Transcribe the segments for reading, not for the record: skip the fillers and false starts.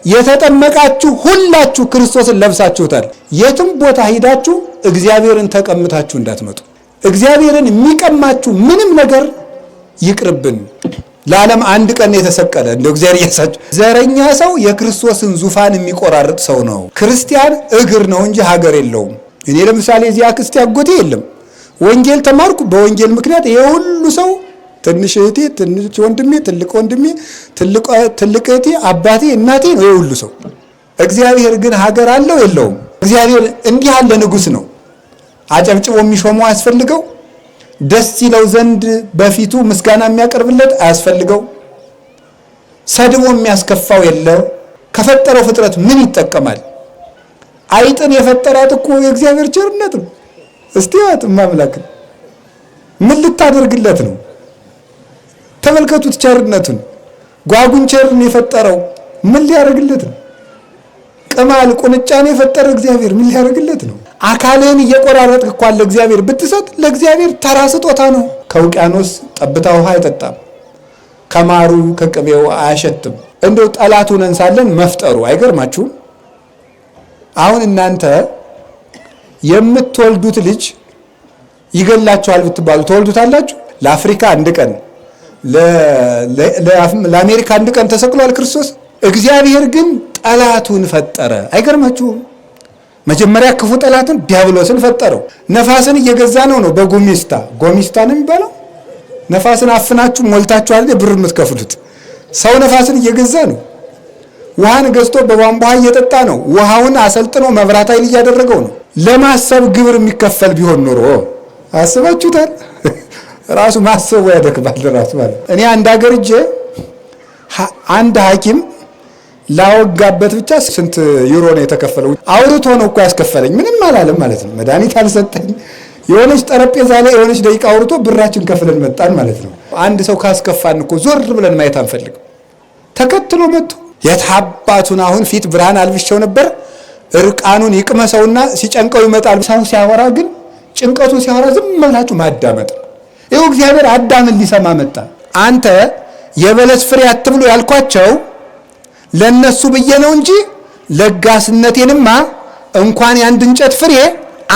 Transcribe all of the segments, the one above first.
የተጠመቃችሁ ሁላችሁ ክርስቶስን ለብሳችሁታል። የትም ቦታ ሄዳችሁ እግዚአብሔርን ተቀምታችሁ እንዳትመጡ። እግዚአብሔርን የሚቀማችሁ ምንም ነገር ይቅርብን። ለዓለም አንድ ቀን የተሰቀለ እንደው እግዚአብሔር ያሳችሁ። ዘረኛ ሰው የክርስቶስን ዙፋን የሚቆራርጥ ሰው ነው። ክርስቲያን እግር ነው እንጂ ሀገር የለውም። እኔ ለምሳሌ እዚያ አክስቴ አጎቴ የለም። ወንጌል ተማርኩ። በወንጌል ምክንያት የሁሉ ሰው ትንሽ እህቴ፣ ትንሽ ወንድሜ፣ ትልቅ ወንድሜ፣ ትልቅ እህቴ፣ አባቴ፣ እናቴ ነው የሁሉ ሰው። እግዚአብሔር ግን ሀገር አለው የለውም? እግዚአብሔር እንዲህ ያለ ንጉሥ ነው። አጨብጭቦ የሚሾመው አያስፈልገው? ደስ ይለው ዘንድ በፊቱ ምስጋና የሚያቀርብለት አያስፈልገው? ሰድቦ የሚያስከፋው የለ? ከፈጠረው ፍጥረት ምን ይጠቀማል? አይጥን የፈጠራት እኮ የእግዚአብሔር ቸርነት ነው። እስቲ ዋት ማምላክ ምን ልታደርግለት ነው? ተመልከቱት ቸርነቱን። ጓጉንቸርን የፈጠረው ምን ሊያደርግለት ነው? ቅማል ቁንጫን የፈጠረ እግዚአብሔር ምን ሊያደርግለት ነው? አካልህን እየቆራረጥክ እንኳን ለእግዚአብሔር ብትሰጥ ለእግዚአብሔር ተራ ስጦታ ነው። ከውቅያኖስ ጠብታ ውሃ አይጠጣም፣ ከማሩ ከቅቤው አያሸትም። እንደው ጠላት ሆነን ሳለን መፍጠሩ አይገርማችሁም? አሁን እናንተ የምትወልዱት ልጅ ይገላችኋል ብትባሉ ተወልዱታላችሁ? ለአፍሪካ አንድ ቀን ለአሜሪካ አንድ ቀን ተሰቅሏል ክርስቶስ። እግዚአብሔር ግን ጠላቱን ፈጠረ። አይገርማችሁም? መጀመሪያ ክፉ ጠላትን ዲያብሎስን ፈጠረው። ነፋስን እየገዛ ነው በጎሚስታ ነው የሚባለው። ነፋስን አፍናችሁ ሞልታችሁ አይደል ብር የምትከፍሉት? ሰው ነፋስን እየገዛ ነው። ውሃን ገዝቶ በቧንቧ እየጠጣ ነው። ውሃውን አሰልጥኖ መብራት ኃይል እያደረገው ነው። ለማሰብ ግብር የሚከፈል ቢሆን ኖሮ አስባችሁታል? ራሱ ማሰቡ ያደክማል ራሱ ማለት። እኔ አንድ ሀገር እጄ አንድ ሐኪም ላወጋበት ብቻ ስንት ዩሮ ነው የተከፈለው? አውርቶ ነው እኮ ያስከፈለኝ። ምንም አላለም ማለት ነው። መድኃኒት አልሰጠኝ። የሆነች ጠረጴዛ ላይ የሆነች ደቂቃ አውርቶ ብራችን ከፍለን መጣን ማለት ነው። አንድ ሰው ካስከፋን እኮ ዞር ብለን ማየት አንፈልግም። ተከትሎ መጥቶ የታባቱን አሁን ፊት ብርሃን አልብሼው ነበር። እርቃኑን ይቅመሰውና ሲጨንቀው ይመጣል። ሰው ሲያወራ ግን ጭንቀቱን ሲያወራ ዝም ብላችሁ ማዳመጥ። ይኸው እግዚአብሔር አዳምን ሊሰማ መጣ። አንተ የበለስ ፍሬ አትብሉ ያልኳቸው ለነሱ ብዬ ነው እንጂ ለጋስነቴንማ እንኳን የአንድ እንጨት ፍሬ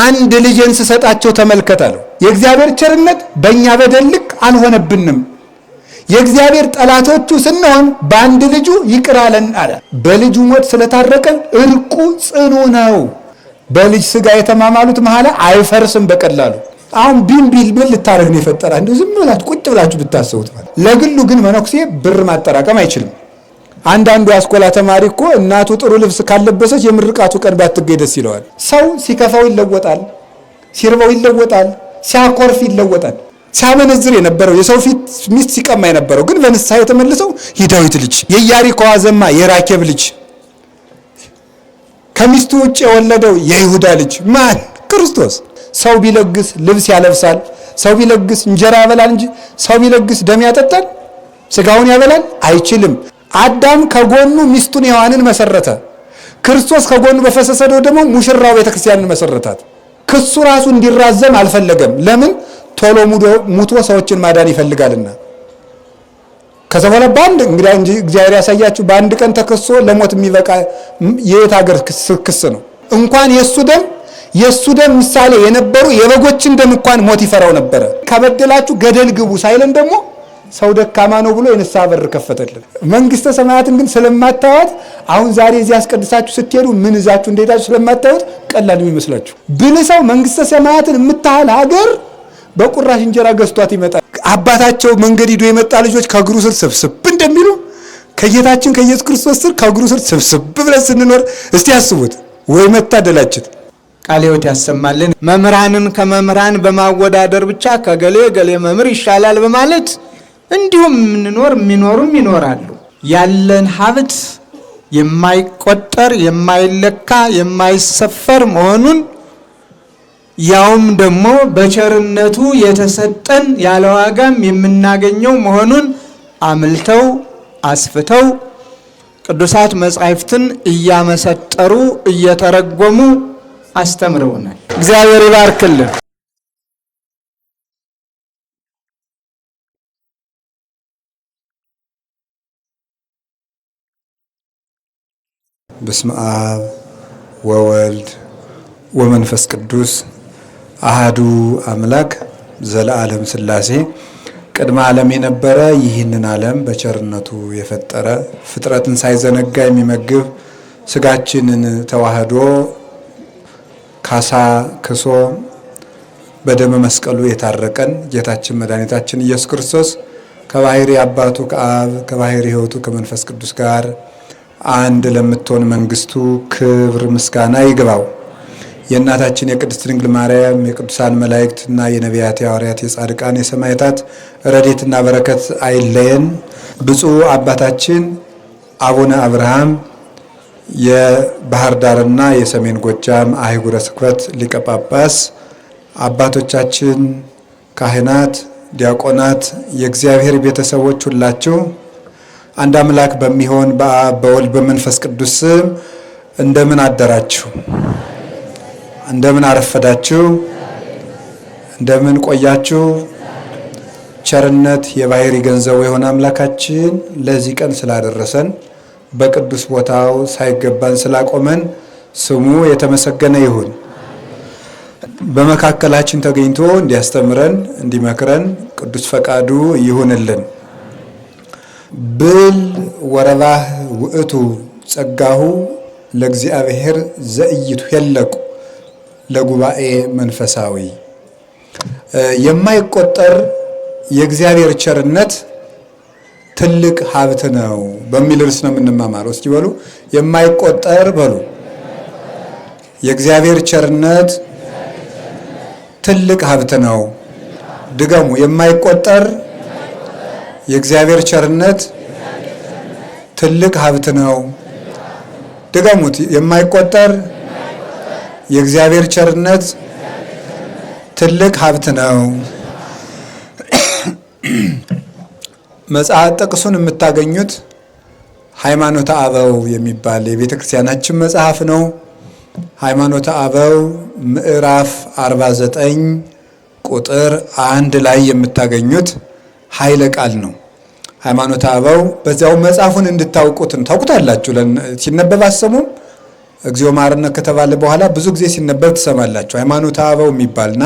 አንድ ልጅን ስሰጣቸው ተመልከታለሁ። የእግዚአብሔር ቸርነት በእኛ በደል ልክ አልሆነብንም። የእግዚአብሔር ጠላቶቹ ስንሆን በአንድ ልጁ ይቅር አለን አለ። በልጁ ሞት ስለታረቀን እርቁ ጽኑ ነው። በልጅ ስጋ የተማማሉት መሐላ አይፈርስም በቀላሉ። አሁን ቢል ምን ልታረግ ነው የፈጠራ? እንደው ዝም ብላችሁ ቁጭ ብላችሁ ብታሰቡት ማለት። ለግሉ ግን መነኩሴ ብር ማጠራቀም አይችልም። አንዳንዱ አስኮላ ተማሪ እኮ እናቱ ጥሩ ልብስ ካለበሰች የምርቃቱ ቀን ባትገኝ ደስ ይለዋል። ሰው ሲከፋው ይለወጣል፣ ሲርበው ይለወጣል፣ ሲያኮርፍ ይለወጣል። ሲያመነዝር የነበረው የሰው ፊት ሚስት ሲቀማ የነበረው ግን በንስሐ የተመለሰው የዳዊት ልጅ የኢያሪኮዋ ዘማ የራኬብ ልጅ ከሚስቱ ውጭ የወለደው የይሁዳ ልጅ ማን? ክርስቶስ። ሰው ቢለግስ ልብስ ያለብሳል፣ ሰው ቢለግስ እንጀራ ያበላል እንጂ ሰው ቢለግስ ደም ያጠጣል? ስጋውን ያበላል? አይችልም። አዳም ከጎኑ ሚስቱን ሔዋንን መሰረተ። ክርስቶስ ከጎኑ በፈሰሰው ደግሞ ሙሽራው ቤተክርስቲያንን መሰረታት። ክሱ ራሱ እንዲራዘም አልፈለገም። ለምን? ቶሎ ሙቶ ሰዎችን ማዳን ይፈልጋልና። ከዛ በኋላ በአንድ እንግዲህ እግዚአብሔር ያሳያችሁ በአንድ ቀን ተከሶ ለሞት የሚበቃ የት ሀገር ክስ ነው? እንኳን የሱ ደም ምሳሌ የነበሩ የበጎችን ደም እንኳን ሞት ይፈራው ነበረ። ከበደላችሁ ገደል ግቡ ሳይለን ደግሞ ሰው ደካማ ነው ብሎ የንስሐ በር ከፈተልን። መንግስተ ሰማያትን ግን ስለማታዩት አሁን ዛሬ እዚህ አስቀድሳችሁ ስትሄዱ ምን ይዛችሁ እንደሄዳችሁ ስለማታዩት ቀላል የሚመስላችሁ ብልህ ሰው መንግስተ ሰማያትን የምታህል ሀገር በቁራሽ እንጀራ ገዝቷት ይመጣል። አባታቸው መንገድ ሂዶ የመጣ ልጆች ከእግሩ ስር ስብስብ እንደሚሉ ከጌታችን ከኢየሱስ ክርስቶስ ስር ከእግሩ ስር ስብስብ ብለን ስንኖር እስቲ ያስቡት። ወይ መታደላችን። ቃለ ሕይወት ያሰማልን። መምህራንን ከመምህራን በማወዳደር ብቻ ከገሌ ገሌ መምህር ይሻላል በማለት እንዲሁም የሚኖሩም ይኖራሉ። ያለን ሀብት የማይቆጠር የማይለካ የማይሰፈር መሆኑን ያውም ደግሞ በቸርነቱ የተሰጠን ያለ ዋጋም የምናገኘው መሆኑን አምልተው አስፍተው ቅዱሳት መጻሕፍትን እያመሰጠሩ እየተረጎሙ አስተምረውናል። እግዚአብሔር ይባርክልን። በስመ አብ ወወልድ ወመንፈስ ቅዱስ አሃዱ አምላክ ዘለዓለም ሥላሴ። ቅድመ ዓለም የነበረ ይህንን ዓለም በቸርነቱ የፈጠረ ፍጥረትን ሳይዘነጋ የሚመግብ ስጋችንን ተዋህዶ ካሳ ክሶ በደመ መስቀሉ የታረቀን ጌታችን መድኃኒታችን ኢየሱስ ክርስቶስ ከባሕሪ አባቱ ከአብ ከባሕሪ ሕይወቱ ከመንፈስ ቅዱስ ጋር አንድ ለምትሆን መንግስቱ ክብር ምስጋና ይግባው። የእናታችን የቅድስት ድንግል ማርያም የቅዱሳን መላእክትና የነቢያት የሐዋርያት የጻድቃን የሰማዕታት ረድኤትና በረከት አይለየን። ብፁዕ አባታችን አቡነ አብርሃም የባህር ዳርና የሰሜን ጎጃም አህጉረ ስብከት ሊቀ ጳጳስ፣ አባቶቻችን ካህናት፣ ዲያቆናት፣ የእግዚአብሔር ቤተሰቦች ሁላችሁ አንድ አምላክ በሚሆን በአብ በወልድ በመንፈስ ቅዱስ ስም እንደምን አደራችሁ? እንደምን አረፈዳችሁ? እንደምን ቆያችሁ? ቸርነት የባሕሪ ገንዘቡ የሆነ አምላካችን ለዚህ ቀን ስላደረሰን በቅዱስ ቦታው ሳይገባን ስላቆመን ስሙ የተመሰገነ ይሁን። በመካከላችን ተገኝቶ እንዲያስተምረን እንዲመክረን ቅዱስ ፈቃዱ ይሁንልን። ብል ወረባህ ውእቱ ጸጋሁ ለእግዚአብሔር ዘኢይትኄለቁ ለጉባኤ መንፈሳዊ። የማይቆጠር የእግዚአብሔር ቸርነት ትልቅ ሀብት ነው በሚል ርዕስ ነው የምንማማረው። እስኪ በሉ የማይቆጠር በሉ። የእግዚአብሔር ቸርነት ትልቅ ሀብት ነው። ድገሙ። የማይቆጠር የእግዚአብሔር ቸርነት ትልቅ ሀብት ነው። ድገሙት። የማይቆጠር የእግዚአብሔር ቸርነት ትልቅ ሀብት ነው። መጽሐፍ ጥቅሱን የምታገኙት ሃይማኖተ አበው የሚባል የቤተ ክርስቲያናችን መጽሐፍ ነው። ሃይማኖተ አበው ምዕራፍ 49 ቁጥር 1 ላይ የምታገኙት ኃይለ ቃል ነው። ሃይማኖተ አበው በዚያው መጽሐፉን እንድታውቁትን ታውቁታላችሁ። ሲነበብ አሰሙም እግዚኦ መሐረነ ከተባለ በኋላ ብዙ ጊዜ ሲነበብ ትሰማላችሁ። ሃይማኖተ አበው የሚባልና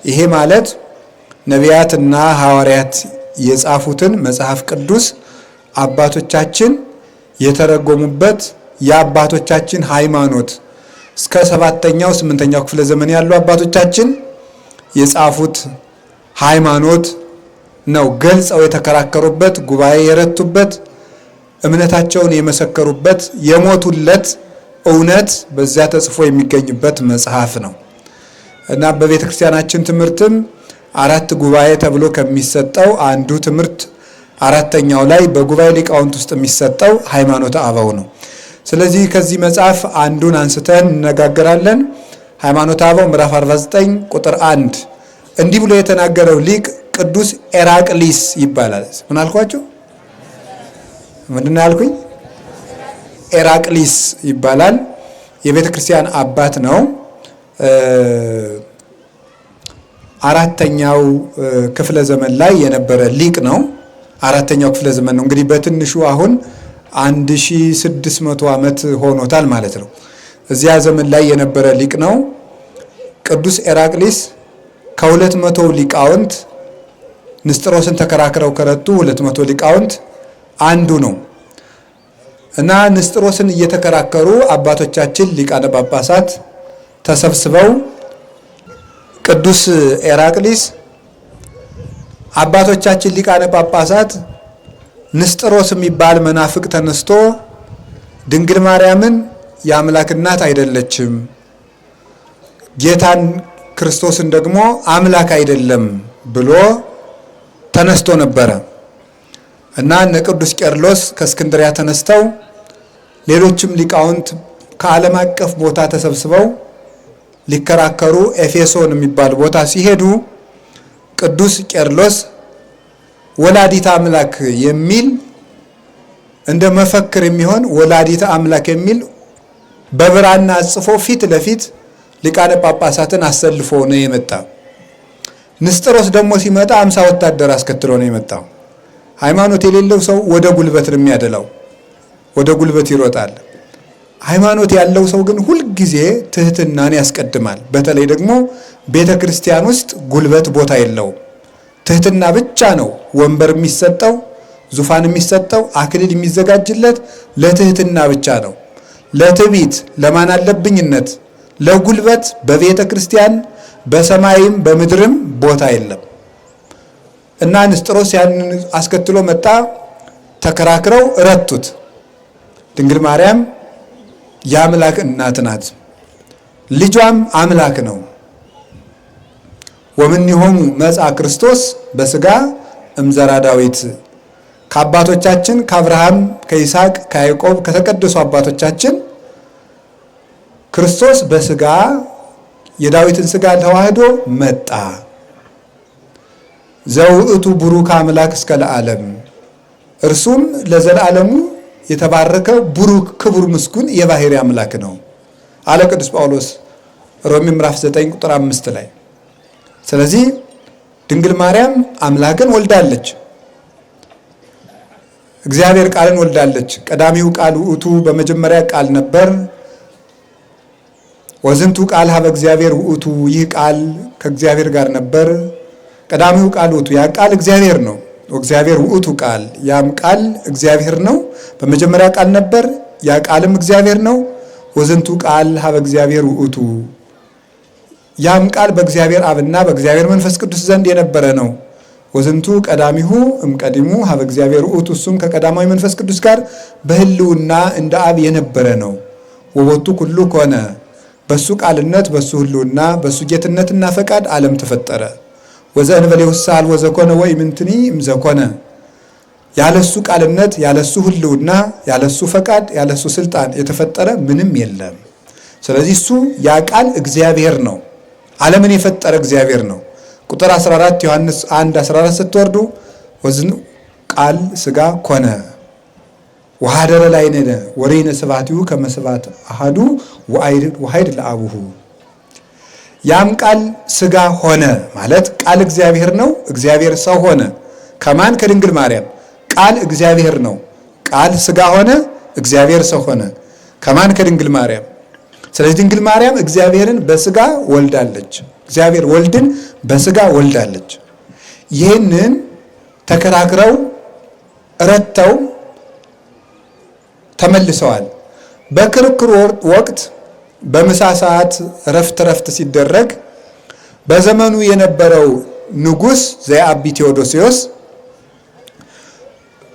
ይሄ ማለት ነቢያትና ሐዋርያት የጻፉትን መጽሐፍ ቅዱስ አባቶቻችን የተረጎሙበት የአባቶቻችን ሃይማኖት እስከ 7ኛው 8ኛው ክፍለ ዘመን ያሉ አባቶቻችን የጻፉት ሃይማኖት ነው። ገልጸው የተከራከሩበት፣ ጉባኤ የረቱበት፣ እምነታቸውን የመሰከሩበት፣ የሞቱለት እውነት በዚያ ተጽፎ የሚገኝበት መጽሐፍ ነው እና በቤተ ክርስቲያናችን ትምህርትም 4 ጉባኤ ተብሎ ከሚሰጠው አንዱ ትምህርት 4ኛው ላይ በጉባኤ ሊቃውንት ውስጥ የሚሰጠው ሃይማኖተ አበው ነው። ስለዚህ ከዚህ መጽሐፍ አንዱን አንስተን እንነጋገራለን። ሃይማኖተ አበው ምዕራፍ 49 ቁጥር 1 እንዲህ ብሎ የተናገረው ሊቅ ቅዱስ ኤራቅሊስ ይባላል። ምን አልኳችሁ? ምንድን ነው ያልኩኝ? ኤራቅሊስ ይባላል። የቤተ ክርስቲያን አባት ነው። 4ኛው ክፍለ ዘመን ላይ የነበረ ሊቅ ነው። 4ኛው ክፍለ ዘመን ነው እንግዲህ በትንሹ አሁን 1600 ዓመት ሆኖታል ማለት ነው። እዚያ ዘመን ላይ የነበረ ሊቅ ነው። ቅዱስ ኤራቅሊስ ከ200 ሊቃውንት ንስጥሮስን ተከራክረው ከረቱ 200 ሊቃውንት አንዱ ነው እና ንስጥሮስን እየተከራከሩ አባቶቻችን ሊቃነ ጳጳሳት ተሰብስበው ቅዱስ ኤራቅሊስ አባቶቻችን ሊቃነ ጳጳሳት ንስጥሮስ የሚባል መናፍቅ ተነስቶ ድንግል ማርያምን የአምላክ እናት አይደለችም፣ ጌታን ክርስቶስን ደግሞ አምላክ አይደለም ብሎ ተነስቶ ነበረ እና እነ ቅዱስ ቄርሎስ ከእስክንድሪያ ተነስተው ሌሎችም ሊቃውንት ከዓለም አቀፍ ቦታ ተሰብስበው ሊከራከሩ ኤፌሶን የሚባል ቦታ ሲሄዱ ቅዱስ ቄርሎስ ወላዲተ አምላክ የሚል እንደ መፈክር የሚሆን ወላዲተ አምላክ የሚል በብራና ጽፎ ፊት ለፊት ሊቃነ ጳጳሳትን አሰልፎ ነው የመጣው። ንስጥሮስ ደግሞ ሲመጣ 50 ወታደር አስከትሎ ነው የመጣው። ሃይማኖት የሌለው ሰው ወደ ጉልበት ነው የሚያደላው፣ ወደ ጉልበት ይሮጣል። ሃይማኖት ያለው ሰው ግን ሁልጊዜ ትህትናን ያስቀድማል። በተለይ ደግሞ ቤተ ክርስቲያን ውስጥ ጉልበት ቦታ የለውም። ትህትና ብቻ ነው ወንበር የሚሰጠው፣ ዙፋን የሚሰጠው፣ አክሊል የሚዘጋጅለት ለትህትና ብቻ ነው። ለትዕቢት፣ ለማን አለብኝነት፣ ለጉልበት በቤተ ክርስቲያን በሰማይም በምድርም ቦታ የለም እና ንስጥሮስ ያንን አስከትሎ መጣ። ተከራክረው ረቱት። ድንግል ማርያም የአምላክ እናት ናት፣ ልጇም አምላክ ነው። ወምኔሆሙ መጽአ ክርስቶስ በሥጋ እምዘራ ዳዊት፣ ከአባቶቻችን ከአብርሃም ከይስሐቅ ከያዕቆብ ከተቀደሱ አባቶቻችን ክርስቶስ በሥጋ የዳዊትን ሥጋ ተዋህዶ መጣ። ዘውእቱ ቡሩክ አምላክ እስከ ለዓለም፣ እርሱም ለዘላለሙ የተባረከ ቡሩክ ክቡር ምስጉን የባሕርይ አምላክ ነው አለ ቅዱስ ጳውሎስ ሮሜ ምዕራፍ 9 ቁጥር 5 ላይ። ስለዚህ ድንግል ማርያም አምላክን ወልዳለች፣ እግዚአብሔር ቃልን ወልዳለች። ቀዳሚው ቃል ውእቱ፣ በመጀመሪያ ቃል ነበር። ወዝንቱ ቃል ሀበ እግዚአብሔር ውእቱ፣ ይህ ቃል ከእግዚአብሔር ጋር ነበር። ቀዳሚው ቃል ውእቱ፣ ያ ቃል እግዚአብሔር ነው። እግዚአብሔር ውእቱ ቃል፣ ያም ቃል እግዚአብሔር ነው። በመጀመሪያ ቃል ነበር፣ ያ ቃልም እግዚአብሔር ነው። ወዝንቱ ቃል ሀበ እግዚአብሔር ውእቱ፣ ያም ቃል በእግዚአብሔር አብና በእግዚአብሔር መንፈስ ቅዱስ ዘንድ የነበረ ነው። ወዝንቱ ቀዳሚሁ እምቀዲሙ ሀበ እግዚአብሔር ውእቱ፣ እሱም ከቀዳማዊ መንፈስ ቅዱስ ጋር በሕልውና እንደ አብ የነበረ ነው። ወቦቱ ኩሉ ኮነ፣ በሱ ቃልነት በሱ ሕልውና በሱ ጌትነትና ፈቃድ ዓለም ተፈጠረ። ወዘእንበሌ ውሳል ወዘኮነ ወኢምንትኒ እምዘኮነ፣ ያለሱ ቃልነት ያለሱ ሕልውና ያለሱ ፈቃድ ያለሱ ስልጣን የተፈጠረ ምንም የለም። ስለዚህ እሱ ያ ቃል እግዚአብሔር ነው፣ ዓለምን የፈጠረ እግዚአብሔር ነው። ቁጥር 14 ዮሐንስ 1:14 ስትወርዱ ወዝን ቃል ሥጋ ኮነ ወሐደረ ላዕሌነ ወሬነ ስብሐቲሁ ከመ ስብሐት አሐዱ ወአይድ ለአቡሁ። ያም ቃል ሥጋ ሆነ ማለት ቃል እግዚአብሔር ነው። እግዚአብሔር ሰው ሆነ። ከማን? ከድንግል ማርያም። ቃል እግዚአብሔር ነው። ቃል ሥጋ ሆነ፣ እግዚአብሔር ሰው ሆነ። ከማን? ከድንግል ማርያም። ስለዚህ ድንግል ማርያም እግዚአብሔርን በሥጋ ወልዳለች። እግዚአብሔር ወልድን በሥጋ ወልዳለች። ይህንን ተከራክረው ረተው ተመልሰዋል። በክርክሩ ወቅት በምሳ ሰዓት ረፍት ሲደረግ በዘመኑ የነበረው ንጉሥ ዘአቢ ቴዎዶሲዮስ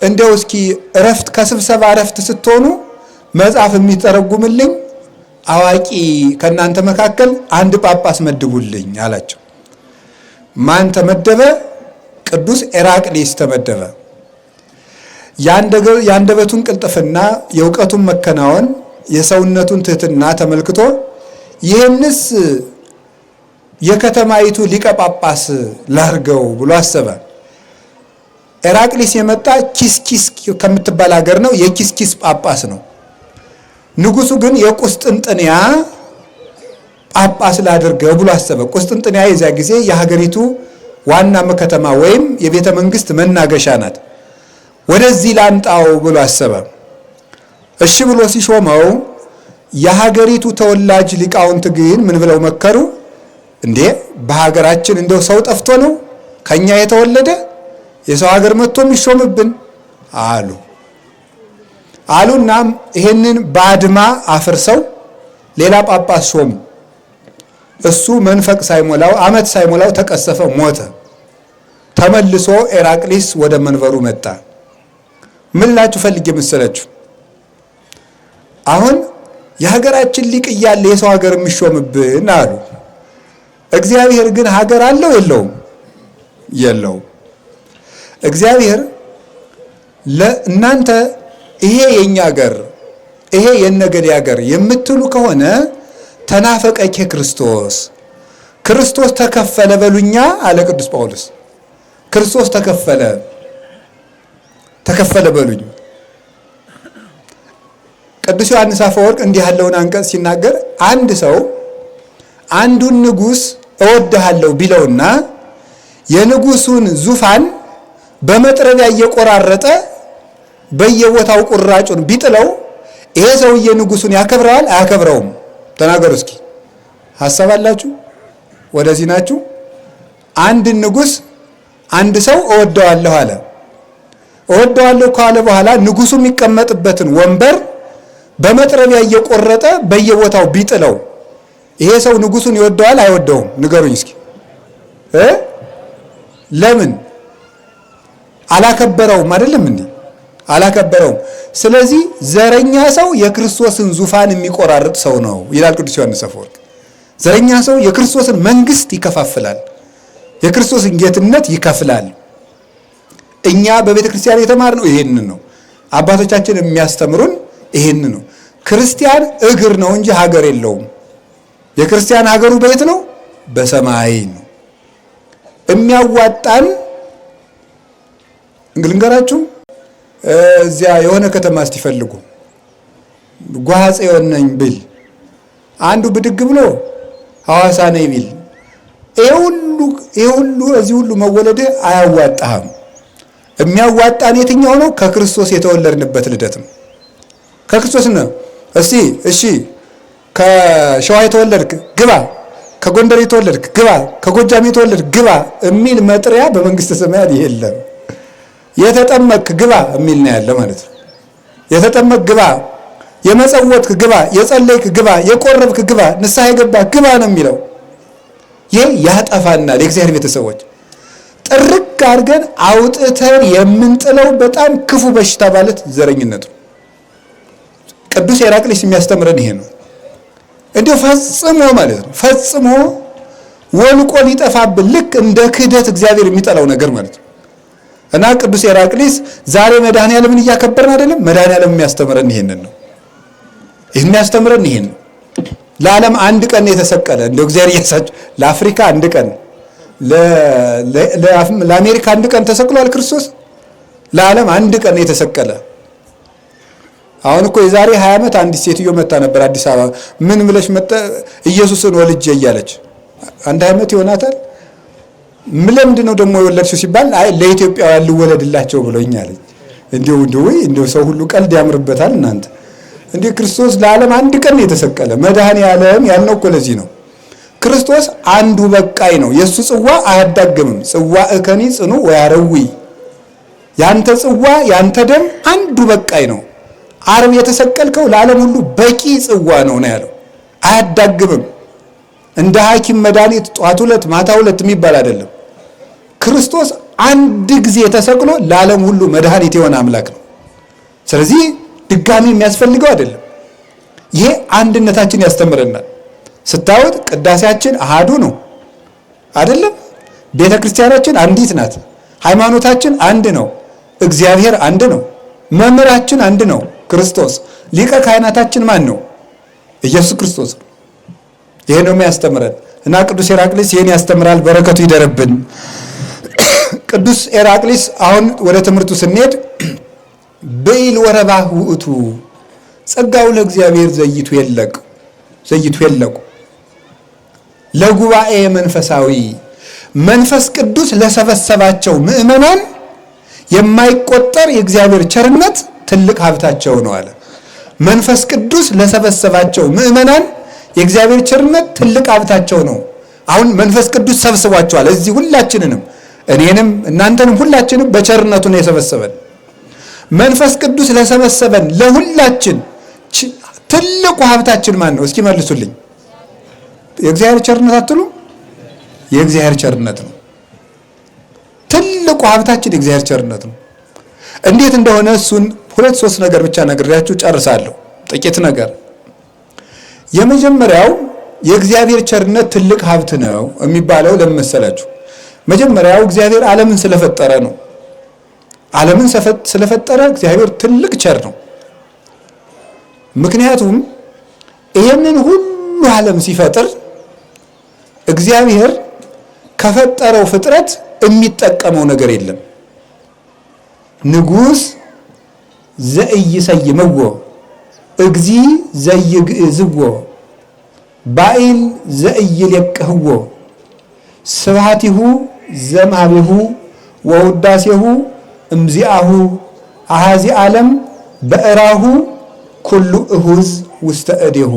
እንደው እስኪ ከስብሰባ ረፍት ስትሆኑ መጽሐፍ የሚተረጉምልኝ አዋቂ ከእናንተ መካከል አንድ ጳጳስ መድቡልኝ አላቸው። ማን ተመደበ? ቅዱስ ኤራቅሊስ ተመደበ። የአንደበቱን ቅልጥፍና፣ የእውቀቱን መከናወን፣ የሰውነቱን ትህትና ተመልክቶ ይህንስ የከተማይቱ ሊቀ ጳጳስ ላርገው ብሎ አሰበ። ኤራቅሊስ የመጣ ኪስኪስ ከምትባል ሀገር ነው። የኪስኪስ ጳጳስ ነው። ንጉሱ ግን የቁስጥንጥንያ ጳጳስ ላድርገው ብሎ አሰበ። ቁስጥንጥንያ የዚያ ጊዜ የሀገሪቱ ዋና ከተማ ወይም የቤተ መንግስት መናገሻ ናት። ወደዚህ ላምጣው ብሎ አሰበ። እሺ ብሎ ሲሾመው የሀገሪቱ ተወላጅ ሊቃውንት ግን ምን ብለው መከሩ? እንዴ በሀገራችን እንደው ሰው ጠፍቶ ነው ከኛ የተወለደ የሰው ሀገር መጥቶ የሚሾምብን አሉና ይሄንን ባድማ አፍርሰው ሌላ ጳጳስ ሾሙ። እሱ መንፈቅ ሳይሞላው ዓመት ሳይሞላው ተቀሰፈ፣ ሞተ። ተመልሶ ኤራቅሊስ ወደ መንበሩ መጣ። ምን ላችሁ ፈልጌ መሰላችሁ? አሁን የሀገራችን ሊቅ እያለ የሰው ሀገር የሚሾምብን አሉ። እግዚአብሔር ግን ሀገር አለው የለውም? የለውም። እግዚአብሔር ለእናንተ ይሄ የኛ ሀገር ይሄ የነገዴ ሀገር የምትሉ ከሆነ ተናፈቀኬ ክርስቶስ ተከፈለ በሉኛ አለ ቅዱስ ጳውሎስ። ክርስቶስ ተከፈለ በሉኝ። ቅዱስ ዮሐንስ አፈወርቅ እንዲህ ያለውን አንቀጽ ሲናገር አንድ ሰው አንዱን ንጉሥ እወድሃለሁ ቢለውና የንጉሱን ዙፋን በመጥረቢያ እየቆራረጠ በየቦታው ቁራጩን ቢጥለው ይሄ ሰውዬ ንጉሱን ያከብረዋል አያከብረውም? ተናገሩ እስኪ። ሐሳብ አላችሁ? ወደዚህ ናችሁ? አንድ ንጉስ አንድ ሰው እወደዋለሁ አለ። እወደዋለሁ ካለ በኋላ ንጉሱ የሚቀመጥበትን ወንበር በመጥረቢያ እየቆረጠ በየቦታው ቢጥለው ይሄ ሰው ንጉሱን ይወደዋል አይወደውም? ንገሩኝ እስኪ። ለምን? አላከበረውም። አይደለም እንዴ? አላከበረውም። ስለዚህ ዘረኛ ሰው የክርስቶስን ዙፋን የሚቆራርጥ ሰው ነው ይላል ቅዱስ ዮሐንስ አፈወርቅ። ዘረኛ ሰው የክርስቶስን መንግስት ይከፋፍላል፣ የክርስቶስን ጌትነት ይከፍላል። እኛ በቤተ ክርስቲያን የተማርነው ይሄንን ነው። አባቶቻችን የሚያስተምሩን ይሄንን ነው። ክርስቲያን እግር ነው እንጂ ሀገር የለውም። የክርስቲያን ሀገሩ በየት ነው? በሰማይ ነው። የሚያዋጣን እንግልንገራችሁ እዚያ የሆነ ከተማ እስቲፈልጉ ጓሐጽዮን ነኝ ቢል አንዱ ብድግ ብሎ ሐዋሳ ነኝ ቢል ይሄ ሁሉ እዚህ ሁሉ መወለድ አያዋጣህም። የሚያዋጣን የትኛው ነው? ከክርስቶስ የተወለድንበት ልደት ነው። ከክርስቶስ ነው። እሺ ከሸዋ የተወለድክ ግባ፣ ከጎንደር የተወለድክ ግባ፣ ከጎጃም የተወለድክ ግባ የሚል መጥሪያ በመንግስተ ሰማያት የለም። የተጠመቅክ ግባ የሚል ነው ያለ ማለት ነው። የተጠመቅክ ግባ፣ የመጸወትክ ግባ፣ የጸለይክ ግባ፣ የቆረብክ ግባ፣ ንስሐ የገባ ግባ ነው የሚለው። ይህ ያጠፋናል። የእግዚአብሔር ቤተሰቦች ጥርቅ አድርገን አውጥተን የምንጥለው በጣም ክፉ በሽታ ማለት ዘረኝነት ነው። ቅዱስ ኤራቅሊስ የሚያስተምረን ይሄ ነው። እንዲሁ ፈጽሞ ማለት ነው ፈጽሞ ወልቆ ሊጠፋብን ልክ እንደ ክህደት እግዚአብሔር የሚጠላው ነገር ማለት ነው። እና ቅዱስ ኤራቅሊስ ዛሬ መድኃኔዓለምን እያከበርን አይደለም። መድኃኔዓለም የሚያስተምረን ይሄንን ነው። የሚያስተምረን ይሄን ነው። ለዓለም አንድ ቀን የተሰቀለ እንደው እግዚአብሔር እያሳችሁ ለአፍሪካ አንድ ቀን ለአሜሪካ አንድ ቀን ተሰቅሏል ክርስቶስ። ለዓለም አንድ ቀን የተሰቀለ። አሁን እኮ የዛሬ 20 ዓመት አንዲት ሴትዮ መጣ ነበር አዲስ አበባ። ምን ብለሽ መጣ? ኢየሱስን ወልጄ እያለች። አንድ ዓመት ይሆናታል። ለምንድን ነው ደግሞ የወለድሽው ሲባል አይ ለኢትዮጵያውያን ልወለድላቸው ብሎኛል። እንዲሁ ሰው ሁሉ ቀልድ ያምርበታል እናንተ። እንዲህ ክርስቶስ ለዓለም አንድ ቀን የተሰቀለ መድኃኔዓለም ያልነው እኮ ለዚህ ነው። ክርስቶስ አንዱ በቃይ ነው። የሱ ጽዋ አያዳግምም። ጽዋ እከኒ ጽኑ ወያረዊ፣ ያንተ ጽዋ ያንተ ደም አንዱ በቃይ ነው። ዓርብ የተሰቀልከው ለዓለም ሁሉ በቂ ጽዋ ነው ያለው። አያዳግምም። እንደ ሐኪም መድኃኒት ጧት ሁለት ማታ ሁለት የሚባል አይደለም። ክርስቶስ አንድ ጊዜ ተሰቅሎ ለዓለም ሁሉ መድኃኒት የሆነ አምላክ ነው። ስለዚህ ድጋሚ የሚያስፈልገው አይደለም። ይሄ አንድነታችን ያስተምረናል። ስታዩት ቅዳሴያችን አሃዱ ነው አይደለም? ቤተ ክርስቲያናችን አንዲት ናት። ሃይማኖታችን አንድ ነው። እግዚአብሔር አንድ ነው። መምህራችን አንድ ነው ክርስቶስ። ሊቀ ካህናታችን ማን ነው? ኢየሱስ ክርስቶስ ነው። ይሄ ነው የሚያስተምረን እና ቅዱስ ኤራቅሊስ ይሄን ያስተምራል። በረከቱ ይደረብን። ቅዱስ ኤራቅሊስ አሁን ወደ ትምህርቱ ስንሄድ በይል ወረባህ ውእቱ ጸጋው ለእግዚአብሔር ዘይቱ የለቁ ለጉባኤ መንፈሳዊ መንፈስ ቅዱስ ለሰበሰባቸው ምእመናን የማይቆጠር የእግዚአብሔር ቸርነት ትልቅ ሀብታቸው ነው አለ። መንፈስ ቅዱስ ለሰበሰባቸው ምእመናን የእግዚአብሔር ቸርነት ትልቅ ሀብታቸው ነው። አሁን መንፈስ ቅዱስ ሰብስቧቸዋል። እዚህ ሁላችንንም እኔንም እናንተንም ሁላችንም በቸርነቱ ነው የሰበሰበን። መንፈስ ቅዱስ ለሰበሰበን ለሁላችን ትልቁ ሀብታችን ማን ነው? እስኪ መልሱልኝ። የእግዚአብሔር ቸርነት አትሉ? የእግዚአብሔር ቸርነት ነው ትልቁ ሀብታችን። የእግዚአብሔር ቸርነት ነው። እንዴት እንደሆነ እሱን 2-3 ነገር ብቻ ነግሬያችሁ ጨርሳለሁ። ጥቂት ነገር። የመጀመሪያው የእግዚአብሔር ቸርነት ትልቅ ሀብት ነው የሚባለው ለምን መሰላችሁ? መጀመሪያው እግዚአብሔር ዓለምን ስለፈጠረ ነው። ዓለምን ስለፈጠረ እግዚአብሔር ትልቅ ቸር ነው። ምክንያቱም ይህንን ሁሉ ዓለም ሲፈጥር እግዚአብሔር ከፈጠረው ፍጥረት የሚጠቀመው ነገር የለም። ንጉሥ ዘኢይሰይምዎ እግዚ ዘይግዕዝዎ ባኢል ዘኢይሌቅህዎ ስብሐቲሁ ዘማቢሁ ወውዳሴሁ እምዚአሁ አሃዚ ዓለም በእራሁ ኩሉ እሁዝ ውስተ እዴሁ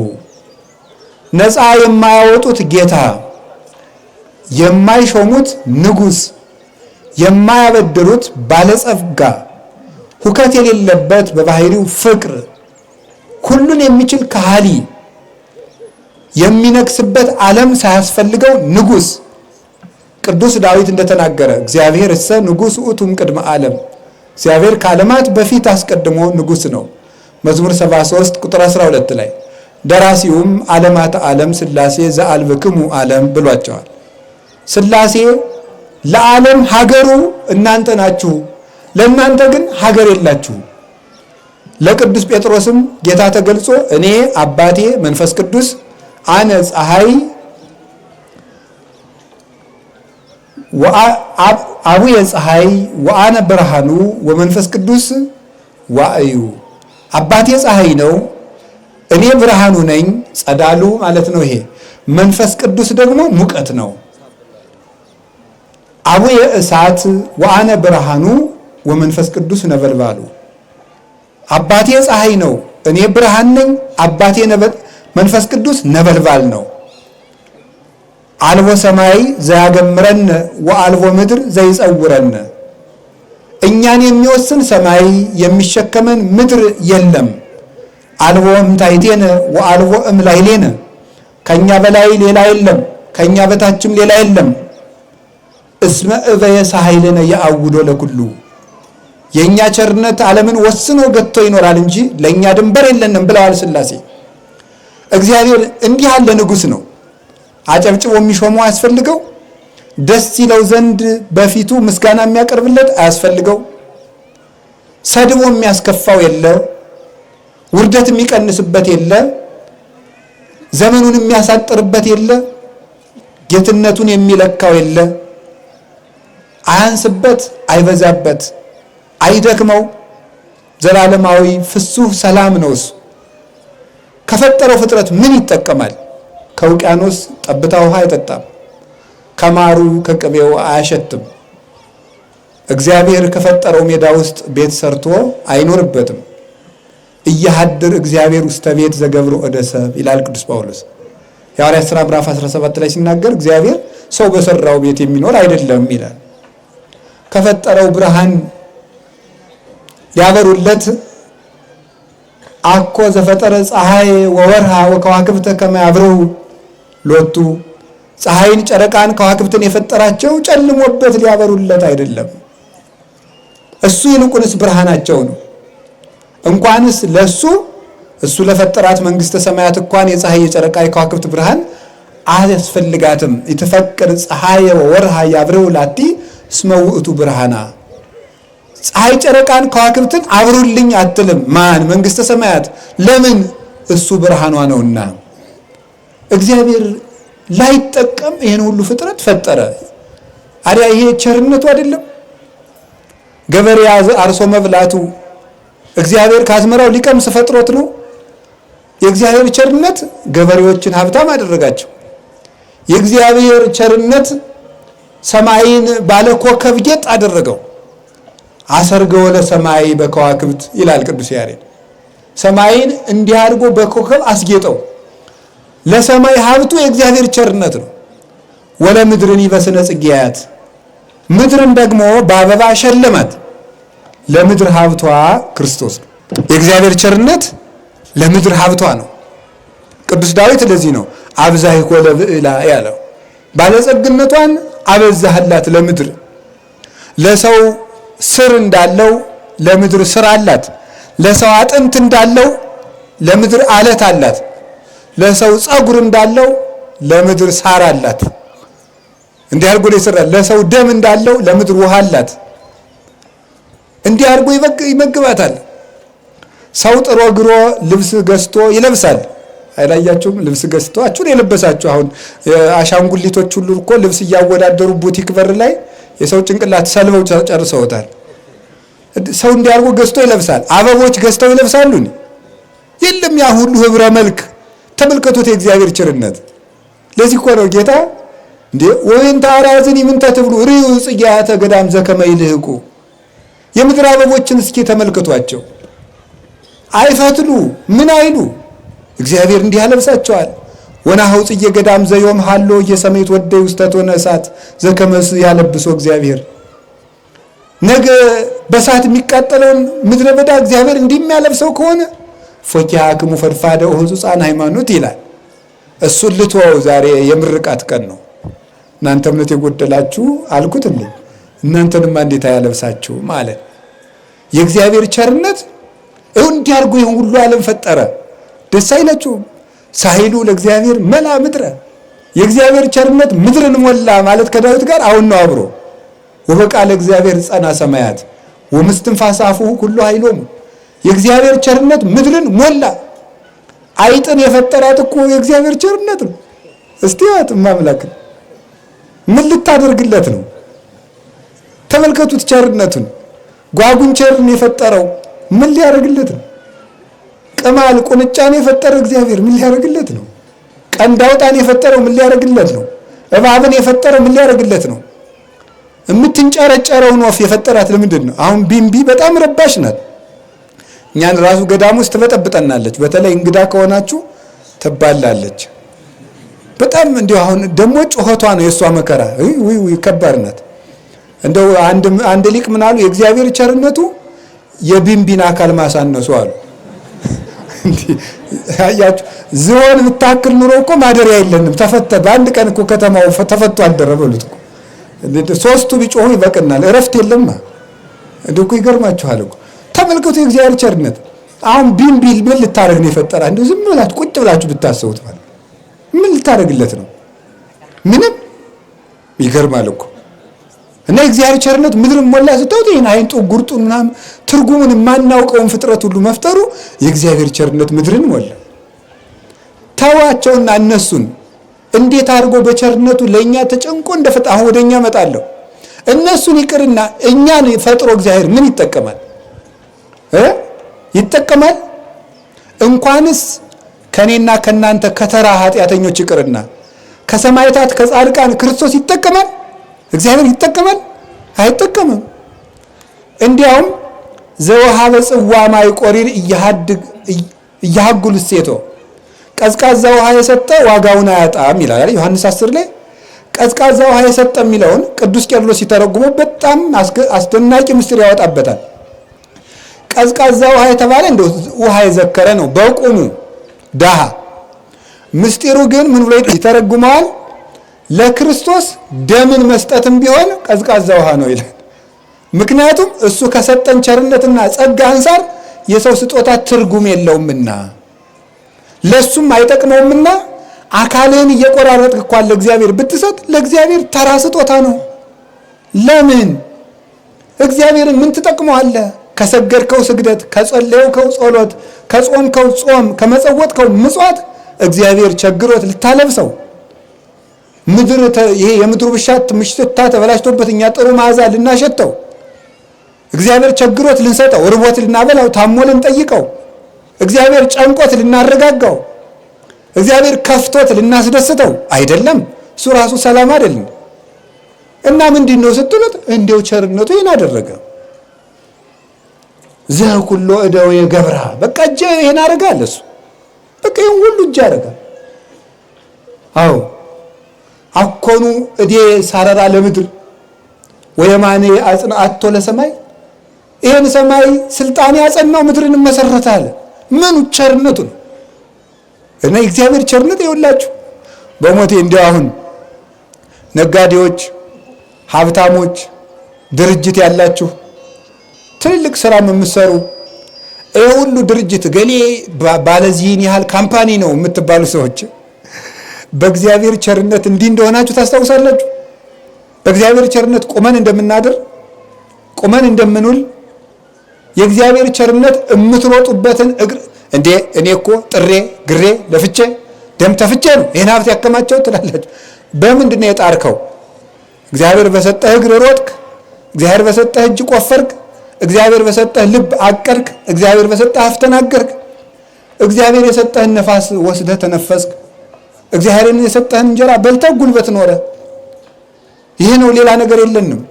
ነፃ የማያወጡት ጌታ፣ የማይሾሙት ንጉሥ፣ የማያበድሩት ባለጸጋ፣ ሁከት የሌለበት በባህሪው ፍቅር፣ ሁሉን የሚችል ከሃሊ፣ የሚነግስበት ዓለም ሳያስፈልገው ንጉሥ። ቅዱስ ዳዊት እንደተናገረ እግዚአብሔር እሰ ንጉሥ ውእቱም ቅድመ ዓለም፣ እግዚአብሔር ከዓለማት በፊት አስቀድሞ ንጉሥ ነው። መዝሙር 73 ቁጥር 12 ላይ ደራሲውም ዓለማት ዓለም ሥላሴ ዘአልብክሙ ዓለም ብሏቸዋል። ሥላሴ ለዓለም ሀገሩ እናንተ ናችሁ፣ ለእናንተ ግን ሀገር የላችሁ። ለቅዱስ ጴጥሮስም ጌታ ተገልጾ እኔ አባቴ መንፈስ ቅዱስ አነ ፀሐይ አቡየ ፀሐይ ወአነ ብርሃኑ ወመንፈስ ቅዱስ ዋእዩ። አባቴ ፀሐይ ነው፣ እኔ ብርሃኑ ነኝ፣ ጸዳሉ ማለት ነው ይሄ። መንፈስ ቅዱስ ደግሞ ሙቀት ነው። አቡየ እሳት ወአነ ብርሃኑ ወመንፈስ ቅዱስ ነበልባሉ። አባቴ ፀሐይ ነው፣ እኔ ብርሃን ነኝ፣ አባቴ መንፈስ ቅዱስ ነበልባል ነው። አልቦ ሰማይ ዘያገምረን ወአልቦ ምድር ዘይጸውረን። እኛን የሚወስን ሰማይ የሚሸከመን ምድር የለም። አልቦ እምታይቴነ ወአልቦ እምላይሌነ። ከኛ በላይ ሌላ የለም፣ ከኛ በታችም ሌላ የለም። እስመ እበየ ሳይለነ የአውዶ ለኩሉ። የኛ ቸርነት ዓለምን ወስኖ ገጥቶ ይኖራል እንጂ ለኛ ድንበር የለንም ብለዋል ሥላሴ። እግዚአብሔር እንዲህ ያለ ንጉሥ ነው። አጨብጭቦ የሚሾመው አያስፈልገው፣ ደስ ይለው ዘንድ በፊቱ ምስጋና የሚያቀርብለት አያስፈልገው፣ ሰድቦ የሚያስከፋው የለ፣ ውርደት የሚቀንስበት የለ፣ ዘመኑን የሚያሳጥርበት የለ፣ ጌትነቱን የሚለካው የለ። አያንስበት፣ አይበዛበት፣ አይደክመው፣ ዘላለማዊ ፍሱህ ሰላም ነው እሱ። ከፈጠረው ፍጥረት ምን ይጠቀማል? ከውቅያኖስ ጠብታ ውሃ አይጠጣም፣ ከማሩ ከቅቤው አያሸትም። እግዚአብሔር ከፈጠረው ሜዳ ውስጥ ቤት ሰርቶ አይኖርበትም። እያሃድር እግዚአብሔር ውስተ ቤት ዘገብሮ እደሰብ ይላል ቅዱስ ጳውሎስ የሐዋርያት ሥራ ምዕራፍ 17 ላይ ሲናገር እግዚአብሔር ሰው በሰራው ቤት የሚኖር አይደለም ይላል። ከፈጠረው ብርሃን ሊያበሩለት አኮ ዘፈጠረ ፀሐይ ወወርሃ ወከዋክብተ ከመ ያብርሁ ሎቱ። ፀሐይን ጨረቃን ከዋክብትን የፈጠራቸው ጨልሞበት ሊያበሩለት አይደለም። እሱ ይልቁንስ ብርሃናቸው ነው። እንኳንስ ለሱ እሱ ለፈጠራት መንግስተ ሰማያት እንኳን የፀሐይ የጨረቃ የከዋክብት ብርሃን አያስፈልጋትም። የተፈቀረ ፀሐይ ወወርሃ ያብርሁ ላቲ እስመ ውእቱ ብርሃና። ፀሐይ ጨረቃን ከዋክብትን አብሩልኝ አትልም። ማን? መንግስተ ሰማያት። ለምን? እሱ ብርሃኗ ነውና። እግዚአብሔር ላይጠቀም ይሄን ሁሉ ፍጥረት ፈጠረ። አዲያ ይሄ ቸርነቱ አይደለም? ገበሬ አርሶ መብላቱ እግዚአብሔር ከአዝመራው ሊቀምስ ፈጥሮት ነው። የእግዚአብሔር ቸርነት ገበሬዎችን ሀብታም አደረጋቸው። የእግዚአብሔር ቸርነት ሰማይን ባለ ኮከብ ጌጥ አደረገው። አሰርገው ለሰማይ በከዋክብት ይላል ቅዱስ ያሬድ። ሰማይን እንዲህ አድርጎ በኮከብ አስጌጠው። ለሰማይ ሀብቱ የእግዚአብሔር ቸርነት ነው። ወለ ምድርን በስነ ጽጌያት፣ ምድርን ደግሞ በአበባ ሸለማት። ለምድር ሀብቷ ክርስቶስ ነው። የእግዚአብሔር ቸርነት ለምድር ሀብቷ ነው። ቅዱስ ዳዊት ለዚህ ነው አብዛሂኮ ለብዕላ ያለው። ባለጸግነቷን አበዛህላት ለምድር። ለሰው ስር እንዳለው ለምድር ስር አላት። ለሰው አጥንት እንዳለው ለምድር አለት አላት። ለሰው ፀጉር እንዳለው ለምድር ሳር አላት። እንዲህ አድርጎ ይሰራል። ለሰው ደም እንዳለው ለምድር ውሃ አላት። እንዲህ አድርጎ ይመግባታል። ሰው ጥሮ ግሮ ልብስ ገዝቶ ይለብሳል። አይላያችሁም? ልብስ ገዝታችሁ የለበሳችሁ አሁን አሻንጉሊቶች ሁሉ እኮ ልብስ እያወዳደሩ ቡቲክ በር ላይ የሰው ጭንቅላት ሰልበው ጨርሰውታል። ሰው እንዲህ አድርጎ ገዝቶ ይለብሳል። አበቦች ገዝተው ይለብሳሉ። የለም ያ ሁሉ ህብረ መልክ። ተመልከቱት የእግዚአብሔር ቸርነት። ለዚህ እኮ ነው ጌታ እንዴ ወይንተ አራዝኒ ምንተ ትብሉ ርዩ ጽጌያተ ገዳም ዘከመ ይልህቁ። የምድር አበቦችን እስኪ ተመልከቷቸው። አይፈትሉ ምን አይሉ እግዚአብሔር እንዲህ ያለብሳቸዋል። ወናሁ ጽጌ ገዳም ዘዮም ሃሎ እየሰሜት ወደይ ውስጠት ሆነ እሳት ዘከመስ ያለብሶ እግዚአብሔር። ነገ በእሳት የሚቃጠለውን ምድረ በዳ እግዚአብሔር እንዲህ የሚያለብሰው ከሆነ ፎኪሃክሙ ፈድፋደ ሕጹፃን ሃይማኖት ይላል። እሱን ልትወው። ዛሬ የምርቃት ቀን ነው። እናንተ እምነት የጎደላችሁ አልኩትልኝ፣ እናንተንማ እንዴት አያለብሳችሁ ማለት የእግዚአብሔር ቸርነት እንዲህ አድርጎ ይሁን ሁሉ ዓለም ፈጠረ። ደስ አይላችሁም? ሳይሉ ለእግዚአብሔር መላ ምድረ፣ የእግዚአብሔር ቸርነት ምድርን ሞላ ማለት ከዳዊት ጋር አሁን ነው አብሮ። ወበቃለ እግዚአብሔር ጸና ሰማያት ወምስትንፋሰ አፉሁ ኩሉ ኃይሎሙ። የእግዚአብሔር ቸርነት ምድርን ሞላ። አይጥን የፈጠራት እኮ የእግዚአብሔር ቸርነት ነው። እስቲ ያት ማምላክ ምን ልታደርግለት ነው? ተመልከቱት ቸርነቱን። ጓጉንቸርን የፈጠረው ምን ሊያደርግለት ነው? ቅማል ቁንጫን የፈጠረው እግዚአብሔር ምን ሊያደርግለት ነው? ቀንዳውጣን የፈጠረው ምን ሊያደርግለት ነው? እባብን የፈጠረው ምን ሊያደርግለት ነው? የምትንጨረጨረውን ወፍ የፈጠራት ለምንድን ነው? አሁን ቢምቢ በጣም ረባሽ ናት። እኛን ራሱ ገዳም ውስጥ ትበጠብጠናለች። በተለይ እንግዳ ከሆናችሁ ትባላለች። በጣም እንዲሁ አሁን ደግሞ ጩኸቷ ነው የእሷ መከራ። ውይ ከባድ ናት። እንደው አንድ ሊቅ ምን አሉ? የእግዚአብሔር ቸርነቱ የቢምቢን አካል ማሳነሱ አሉ። አያችሁ፣ ዝሆን ብታክል ኑሮ እኮ ማደሪያ የለንም። በአንድ ቀን እኮ ከተማው ተፈቶ አደረ በሉት እኮ። ሶስቱ ቢጮሁ ይበቅናል። እረፍት የለማ። እንደው እኮ ይገርማችኋል እኮ። ተመልከቱ የእግዚአብሔር ቸርነት። አሁን ቢምቢ ምን ልታደርግ ነው የፈጠራ? እንደው ዝም ብላችሁ ቁጭ ብላችሁ ብታስቡት ማለት ምን ልታደርግለት ነው? ምንም። ይገርማል እኮ። እና የእግዚአብሔር ቸርነት ምድርን ሞላ ስታውት ይሄን አይንጡ ጉርጡን ምናምን ትርጉሙን የማናውቀውን ፍጥረት ሁሉ መፍጠሩ የእግዚአብሔር ቸርነት ምድርን ሞላ። ተዋቸውና እነሱን እንዴት አድርጎ በቸርነቱ ለእኛ ተጨንቆ እንደፈጣ አሁን ወደኛ መጣለሁ። እነሱን ይቅርና እኛን ፈጥሮ እግዚአብሔር ምን ይጠቀማል? ይጠቀማል? እንኳንስ ከኔና ከናንተ ከተራ ኃጢአተኞች ይቅርና ከሰማዕታት ከጻድቃን ክርስቶስ ይጠቀማል? እግዚአብሔር ይጠቀማል? አይጠቀምም። እንዲያውም ዘወሃበ ጽዋ ማይ ቆሪር እያሃጉል ሴቶ ቀዝቃዛ ውሃ የሰጠ ዋጋውን አያጣም ይላል ዮሐንስ 10 ላይ። ቀዝቃዛ ውሃ የሰጠ የሚለውን ቅዱስ ቄርሎስ ሲተረጉመው በጣም አስደናቂ ምስጢር ያወጣበታል። ቀዝቃዛ ውሃ የተባለ እንደው ውሃ የዘከረ ነው በቁሙ ዳሃ። ምስጢሩ ግን ምን ብሎ ይተረጉመዋል? ለክርስቶስ ደምን መስጠትም ቢሆን ቀዝቃዛ ውሃ ነው ይላል። ምክንያቱም እሱ ከሰጠን ቸርነትና ጸጋ አንፃር የሰው ስጦታ ትርጉም የለውምና ለሱም አይጠቅመውምና አካልህን እየቆራረጥክ እንኳን ለእግዚአብሔር ብትሰጥ ለእግዚአብሔር ተራ ስጦታ ነው። ለምን? እግዚአብሔርን ምን ትጠቅመዋለህ? ከሰገድከው ስግደት፣ ከጸለየው ጸሎት፣ ከጾምከው ጾም፣ ከመጸወትከው ምጽዋት እግዚአብሔር ቸግሮት ልታለብሰው ምድር ይሄ የምድሩ ብሻት ምሽትታ ተበላሽቶበት እኛ ጥሩ መዓዛ ልናሸተው እግዚአብሔር ቸግሮት ልንሰጠው፣ ርቦት ልናበላው፣ ታሞ ልንጠይቀው፣ እግዚአብሔር ጨንቆት ልናረጋጋው፣ እግዚአብሔር ከፍቶት ልናስደስተው አይደለም። እሱ ራሱ ሰላም አይደለም። እና ምንድነው ስትሉት እንዲው ቸርነቱ ይሄን አደረገ። ዘኩሎ እደው የገብራ በቃ እጄ ይሄን አደረጋል። እሱ በቃ ይሄን ሁሉ እጄ አደረጋል። አዎ አኮኑ እዴ ሳረራ ለምድር ወየማኔ አጽንዓቶ ለሰማይ። ይሄን ሰማይ ስልጣን ያጸናው ምድርን መሰረታለ። ምን ቸርነቱ ነው! እና እግዚአብሔር ቸርነት ይውላችሁ በሞቴ እንዲያው አሁን ነጋዴዎች፣ ሀብታሞች፣ ድርጅት ያላችሁ ትልልቅ ስራ የምትሰሩ ይሄ ሁሉ ድርጅት ገሌ ባለዚህን ያህል ካምፓኒ ነው የምትባሉ ሰዎች በእግዚአብሔር ቸርነት እንዲህ እንደሆናችሁ ታስታውሳላችሁ። በእግዚአብሔር ቸርነት ቁመን እንደምናድር ቁመን እንደምንውል የእግዚአብሔር ቸርነት የምትሮጡበትን እግር እንዴ እኔ እኮ ጥሬ ግሬ ለፍቼ ደም ተፍቼ ነው ይሄን ሀብት ያከማቸው ትላላችሁ። በምንድን ነው የጣርከው? እግዚአብሔር በሰጠህ እግር ሮጥክ፣ እግዚአብሔር በሰጠህ እጅ ቆፈርክ፣ እግዚአብሔር በሰጠህ ልብ አቀርክ፣ እግዚአብሔር በሰጠህ አፍ ተናገርክ፣ እግዚአብሔር የሰጠህን ነፋስ ወስደህ ተነፈስክ፣ እግዚአብሔርን የሰጠህን እንጀራ በልተህ ጉልበት ኖረ። ይሄ ነው፣ ሌላ ነገር የለንም።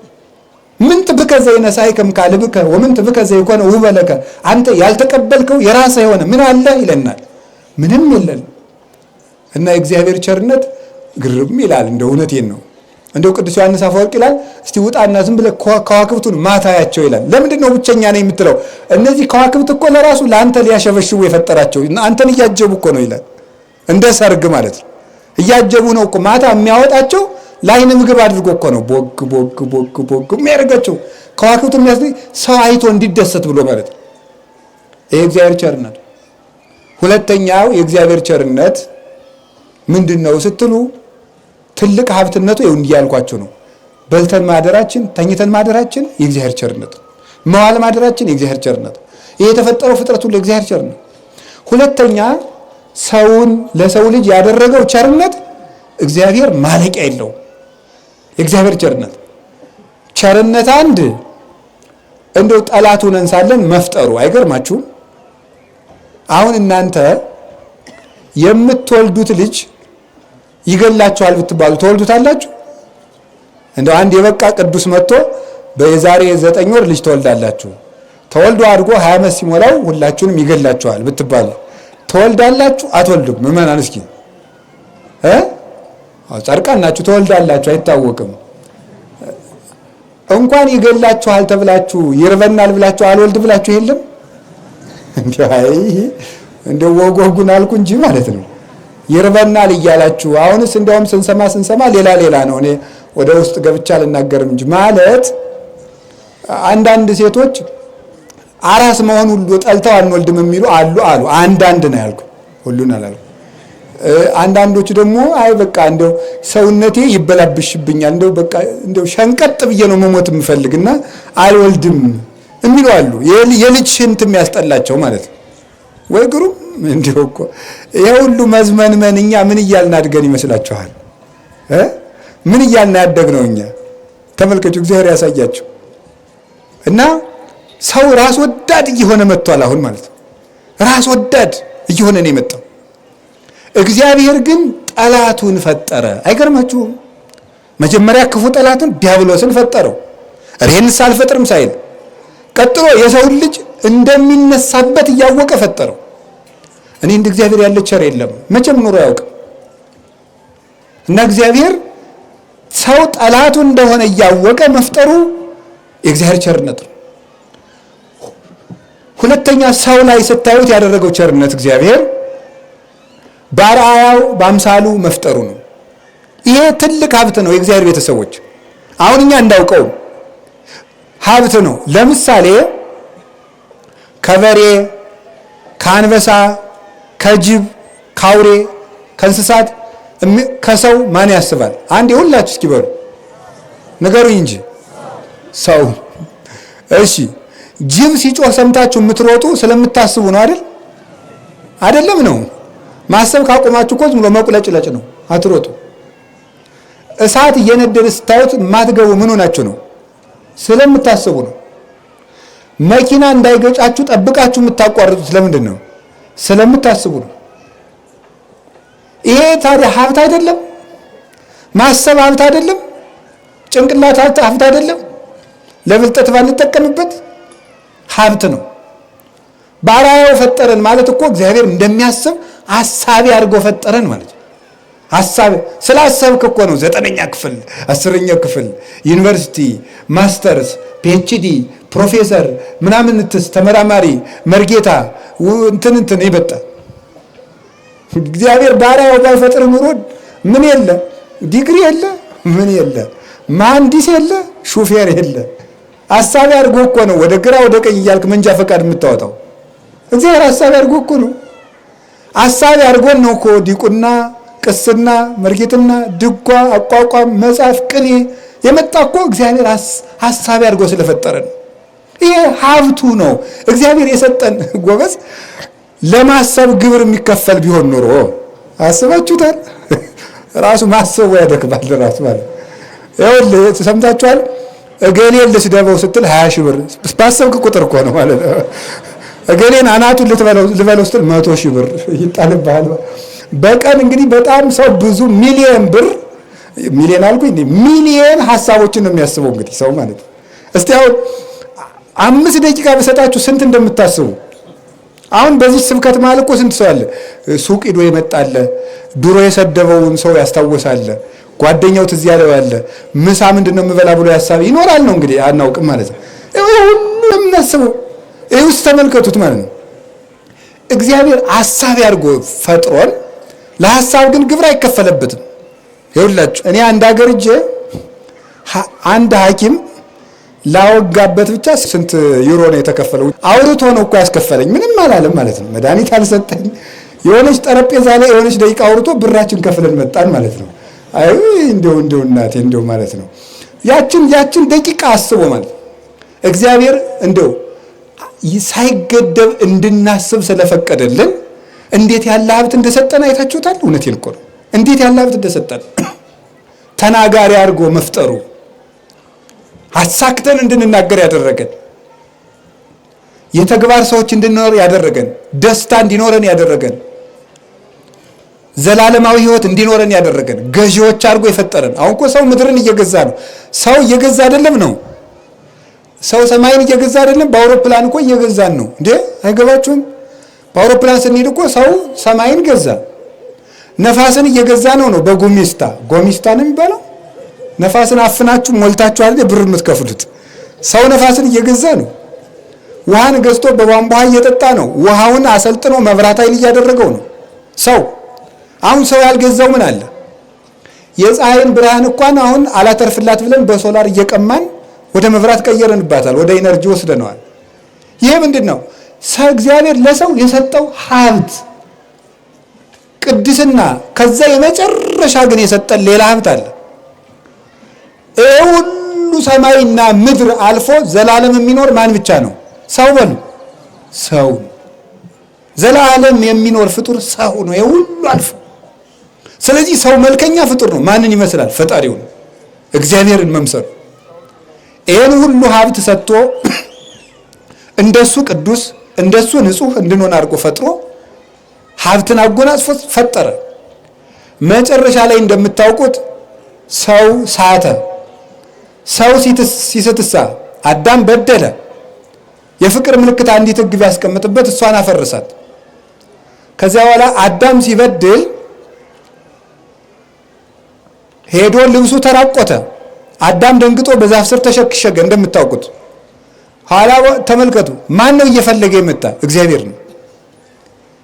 ምን ትብከ ዘይነሳይከም ካልብከ ወምን ትብከ ዘይኮነ ውበለከ፣ አንተ ያልተቀበልከው የራስህ የሆነ ምን አለ ይለናል። ምንም የለን እና የእግዚአብሔር ቸርነት ግርም ይላል። እንደ እውነቴን ነው። እንደው ቅዱስ ዮሐንስ አፈወርቅ ይላል እስቲ ውጣና ዝም ብለህ ከዋክብቱን ማታያቸው ይላል። ለምንድን ነው ብቸኛ ነኝ የምትለው? እነዚህ ከዋክብት እኮ ለራሱ ለአንተ ሊያሸበሽቡ የፈጠራቸው አንተን እያጀቡ እኮ ነው ይላል። እንደ ሰርግ ማለት ነው። እያጀቡ ነው እኮ ማታ የሚያወጣቸው ለዓይን ምግብ አድርጎ እኮ ነው ቦግ ቦግ ቦግ ቦግ የሚያደርጋቸው ከዋክብት የሚያስደይ ሰው አይቶ እንዲደሰት ብሎ ማለት ነው። ይሄ እግዚአብሔር ቸርነት። ሁለተኛው የእግዚአብሔር ቸርነት ምንድን ነው ስትሉ ትልቅ ሀብትነቱ ይሁን እያልኳቸው ነው። በልተን ማደራችን ተኝተን ማደራችን የእግዚአብሔር ቸርነት፣ መዋል ማደራችን የእግዚአብሔር ቸርነት። ይሄ የተፈጠረው ፍጥረት ሁሉ የእግዚአብሔር ቸርነት። ሁለተኛ ሰውን ለሰው ልጅ ያደረገው ቸርነት እግዚአብሔር ማለቂያ የለውም። የእግዚአብሔር ቸርነት ቸርነት አንድ እንደው ጠላት ሆነን ሳለን መፍጠሩ አይገርማችሁም? አሁን እናንተ የምትወልዱት ልጅ ይገላችኋል ብትባሉ ተወልዱታላችሁ? እንደው አንድ የበቃ ቅዱስ መጥቶ በዛሬ 9 ወር ልጅ ተወልዳላችሁ፣ ተወልዶ አድጎ 20 ዓመት ሲሞላው ሁላችሁንም ይገላችኋል ብትባሉ ተወልዳላችሁ? አትወልዱም? ምዕመናን እስኪ ጻድቃን ናችሁ ተወልዳላችሁ፣ አይታወቅም። እንኳን ይገላችኋል ተብላችሁ ይርበናል ብላችሁ አልወልድ ብላችሁ የለም እንደው ወጎጉን አልኩ እንጂ ማለት ነው። ይርበናል እያላችሁ አሁንስ እንደውም ስንሰማ ሌላ ነው። እኔ ወደ ውስጥ ገብቻ አልናገርም እንጂ ማለት አንዳንድ ሴቶች አራስ መሆን ሁሉ ጠልተው አንወልድም የሚሉ አሉ። አንዳንድ ነው ያልኩ፣ ሁሉን አላልኩ። አንዳንዶቹ ደግሞ አይ በቃ እንደው ሰውነቴ ይበላብሽብኛል እንደው ሸንቀጥ ብዬ ነው መሞት የምፈልግና አልወልድም የሚሉ አሉ። የልጅ ሽንት የሚያስጠላቸው ማለት ነው። ወይ ግሩም እንዲሁ እኮ ይሄ ሁሉ መዝመንመን እኛ ምን እያልን አድገን ይመስላችኋል? ምን እያልን ያደግነው እኛ? ተመልከቱ፣ እግዚአብሔር ያሳያችሁ። እና ሰው ራስ ወዳድ እየሆነ መጥቷል አሁን ማለት ነው። ራስ ወዳድ እየሆነ ነው የመጣው። እግዚአብሔር ግን ጠላቱን ፈጠረ። አይገርማችሁም? መጀመሪያ ክፉ ጠላትን ዲያብሎስን ፈጠረው፣ እኔንስ አልፈጥርም ሳይል። ቀጥሎ የሰውን ልጅ እንደሚነሳበት እያወቀ ፈጠረው። እኔ እንደ እግዚአብሔር ያለ ቸር የለም፣ መቼም ኑሮ ያውቅ እና እግዚአብሔር ሰው ጠላቱ እንደሆነ እያወቀ መፍጠሩ የእግዚአብሔር ቸርነት ነው። ሁለተኛ ሰው ላይ ስታዩት ያደረገው ቸርነት እግዚአብሔር በአርአያው በአምሳሉ መፍጠሩ ነው። ይሄ ትልቅ ሀብት ነው። የእግዚአብሔር ቤተሰቦች አሁን እኛ እንዳውቀው ሀብት ነው። ለምሳሌ ከበሬ፣ ከአንበሳ፣ ከጅብ፣ ከአውሬ፣ ከእንስሳት ከሰው ማን ያስባል? አንዴ ሁላችሁ እስኪ በሉ ንገሩኝ እንጂ ሰው። እሺ ጅብ ሲጮህ ሰምታችሁ የምትሮጡ ስለምታስቡ ነው አይደል? አይደለም ነው። ማሰብ ካቆማችሁ እኮ ዝም ብሎ መቁለጭለጭ ነው፣ አትሮጡ። እሳት እየነደደ ስታዩት የማትገቡ ምን ሆናችሁ ነው? ስለምታስቡ ነው። መኪና እንዳይገጫችሁ ጠብቃችሁ የምታቋርጡት ስለምንድን ነው? ስለምታስቡ ነው። ይሄ ታዲያ ሀብት አይደለም? ማሰብ ሀብት አይደለም? ጭንቅላት ሀብት አይደለም? ለብልጠት ባንጠቀምበት ሀብት ነው። በአርአያው ፈጠረን ማለት እኮ እግዚአብሔር እንደሚያስብ አሳቢ አድርጎ ፈጠረን ማለት ነው። ሐሳብ ስላሰብክ እኮ ነው 9ኛ ክፍል 10ኛ ክፍል ዩኒቨርሲቲ ማስተርስ ፒኤችዲ ፕሮፌሰር ምናምን ተመራማሪ መርጌታ እንትን ይበጣ። እግዚአብሔር ባሪያው ባይፈጥር ኑሮ ምን የለ ዲግሪ የለ ምን የለ መሐንዲስ የለ ሹፌር የለ ሐሳብ አድርጎ እኮ ነው ወደ ግራ ወደ ቀኝ እያልክ መንጃ ፈቃድ የምታወጣው። እግዚአብሔር ሐሳብ አድርጎ እኮ ነው። ሐሳብ አድርጎ ነው እኮ ዲቁና ቅስና መርጌትና ድጓ አቋቋም መጽሐፍ ቅኔ የመጣ እኮ እግዚአብሔር ሐሳብ አድርጎ ስለፈጠረን። ይሄ ሀብቱ ነው እግዚአብሔር የሰጠን። ጎበዝ ለማሰብ ግብር የሚከፈል ቢሆን ኖሮ አስባችሁታል? ራሱ ማሰቡ ያደክማል ራሱ ማለት ይኸውልህ፣ ሰምታችኋል? እገሌን ልስደበው ስትል 20 ሺህ ብር ባሰብክ ቁጥር እኮ ነው ማለት ነው። እገሌን አናቱን ልበለው ስትል 100 ሺህ ብር ይጣልብሃል። በቀን እንግዲህ በጣም ሰው ብዙ ሚሊዮን ብር ሚሊዮን አልኩኝ ሚሊዮን ሐሳቦችን ነው የሚያስበው እንግዲህ ሰው ማለት ነው። እስቲ አሁን 5 ደቂቃ በሰጣችሁ ስንት እንደምታስቡ። አሁን በዚህ ስብከት መሀል እኮ ስንት ሰው አለ፣ ሱቅ ሂዶ የመጣለ፣ ድሮ የሰደበውን ሰው ያስታውሳለ፣ ጓደኛው ትዝ ያለው ያለ፣ ምሳ ምንድነው የምበላ ብሎ ያሳብ ይኖራል ነው እንግዲህ አናውቅም ማለት ነው። ሁሉ የምናስበው ይህ ውስጥ ተመልከቱት ማለት ነው። እግዚአብሔር ሐሳብ ያድርጎ ፈጥሮን ለሐሳብ ግን ግብር አይከፈለበትም። ይኸውላችሁ እኔ አንድ ሀገር እጄ አንድ ሐኪም ላወጋበት ብቻ ስንት ዩሮ ነው የተከፈለው? አውርቶ ነው እኮ ያስከፈለኝ። ምንም አላለም ማለት ነው። መድኃኒት አልሰጠኝ። የሆነች ጠረጴዛ ላይ የሆነች ደቂቃ አውርቶ ብራችን ከፍለን መጣን ማለት ነው። አይ እንደው እናቴ እንደው ማለት ነው። ያችን ደቂቃ አስቦ ማለት እግዚአብሔር እንደው ሳይገደብ እንድናስብ ስለፈቀደልን እንዴት ያለ ሀብት እንደሰጠን አይታችሁታል። እውነቴን እኮ ነው። እንዴት ያለ ሀብት እንደሰጠን ተናጋሪ አድርጎ መፍጠሩ፣ አሳክተን እንድንናገር ያደረገን፣ የተግባር ሰዎች እንድንኖር ያደረገን፣ ደስታ እንዲኖረን ያደረገን፣ ዘላለማዊ ሕይወት እንዲኖረን ያደረገን፣ ገዢዎች አድርጎ የፈጠረን። አሁን እኮ ሰው ምድርን እየገዛ ነው። ሰው እየገዛ አይደለም ነው። ሰው ሰማይን እየገዛ አይደለም። በአውሮፕላን እኮ እየገዛን ነው እንዴ! አይገባችሁም? በአውሮፕላን ስንሄድ እኮ ሰው ሰማይን ገዛ። ነፋስን እየገዛ ነው። በጎሚስታ ነው የሚባለው። ነፋስን አፍናችሁ ሞልታችሁ አይደል ብር የምትከፍሉት። ሰው ነፋስን እየገዛ ነው። ውሃን ገዝቶ በቧንቧ እየጠጣ ነው። ውሃውን አሰልጥኖ መብራት ኃይል እያደረገው ነው ሰው። አሁን ሰው ያልገዛው ምን አለ? የፀሐይን ብርሃን እንኳን አሁን አላተርፍላት ብለን በሶላር እየቀማን ወደ መብራት ቀየረንባታል። ወደ ኢነርጂ ወስደነዋል። ይሄ ምንድን ነው? እግዚአብሔር ለሰው የሰጠው ሀብት ቅድስና። ከዛ የመጨረሻ ግን የሰጠን ሌላ ሀብት አለ። ሁሉ ሰማይና ምድር አልፎ ዘላለም የሚኖር ማን ብቻ ነው? ሰው በሉ። ሰው ዘላለም የሚኖር ፍጡር ሰው ነው። የሁሉ አልፎ። ስለዚህ ሰው መልከኛ ፍጡር ነው። ማንን ይመስላል? ፈጣሪውን እግዚአብሔርን መምሰሉ። ይህን ሁሉ ሀብት ሰጥቶ እንደሱ ቅዱስ እንደሱ ንጹሕ እንድንሆን አድርጎ ፈጥሮ ሀብትን አጎናጽፎ ፈጠረ። መጨረሻ ላይ እንደምታውቁት ሰው ሳተ። ሰው ሲስትሳ አዳም በደለ። የፍቅር ምልክት አንዲት ሕግ ቢያስቀምጥበት እሷን አፈረሳት። ከዚያ በኋላ አዳም ሲበድል ሄዶ ልብሱ ተራቆተ። አዳም ደንግጦ በዛፍ ስር ተሸከሸገ። እንደምታውቁት ኋላ ተመልከቱ፣ ማን ነው እየፈለገ የመጣ? እግዚአብሔር ነው።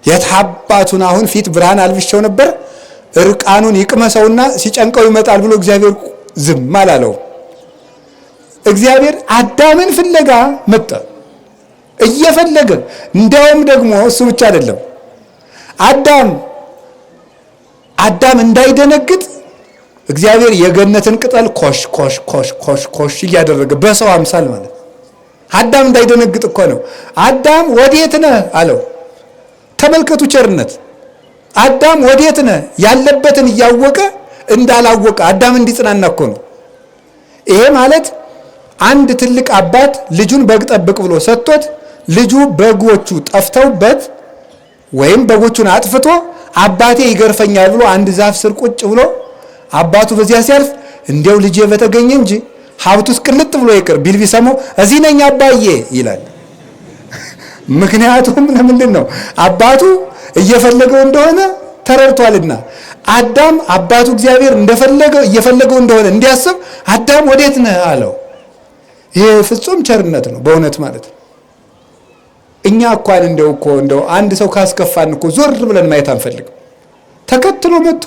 የታባቱን አሁን ፊት ብርሃን አልብሼው ነበር እርቃኑን ይቅመሰውና ሲጨንቀው ይመጣል ብሎ እግዚአብሔር ዝም አላለው። እግዚአብሔር አዳምን ፍለጋ መጣ እየፈለገ። እንደውም ደግሞ እሱ ብቻ አይደለም፣ አዳም እንዳይደነግጥ እግዚአብሔር የገነትን ቅጠል ኮሽ ኮሽ ኮሽ ኮሽ ኮሽ እያደረገ በሰው አምሳል ማለት አዳም እንዳይደነግጥ እኮ ነው። አዳም ወዴት ነህ አለው። ተመልከቱ ቸርነት። አዳም ወዴት ነህ ያለበትን እያወቀ እንዳላወቀ አዳም እንዲጽናና እኮ ነው። ይሄ ማለት አንድ ትልቅ አባት ልጁን በግ ጠብቅ ብሎ ሰጥቶት ልጁ በጎቹ ጠፍተውበት ወይም በጎቹን አጥፍቶ አባቴ ይገርፈኛል ብሎ አንድ ዛፍ ስር ቁጭ ብሎ አባቱ በዚያ ሲያልፍ እንዲያው ልጄ በተገኘ እንጂ ሀብቱስ ቅልጥ ብሎ ይቅር ቢል ቢሰማው እዚህ ነኝ አባዬ ይላል። ምክንያቱም ለምንድን ነው? አባቱ እየፈለገው እንደሆነ ተረድቷልና። አዳም አባቱ እግዚአብሔር እየፈለገው እንደሆነ እንዲያስብ አዳም ወዴት ነህ አለው። ይሄ ፍጹም ቸርነት ነው በእውነት ማለት ነው። እኛ እንኳን እንደው አንድ ሰው ካስከፋን እኮ ዞር ብለን ማየት አንፈልግም። ተከትሎ መጥቶ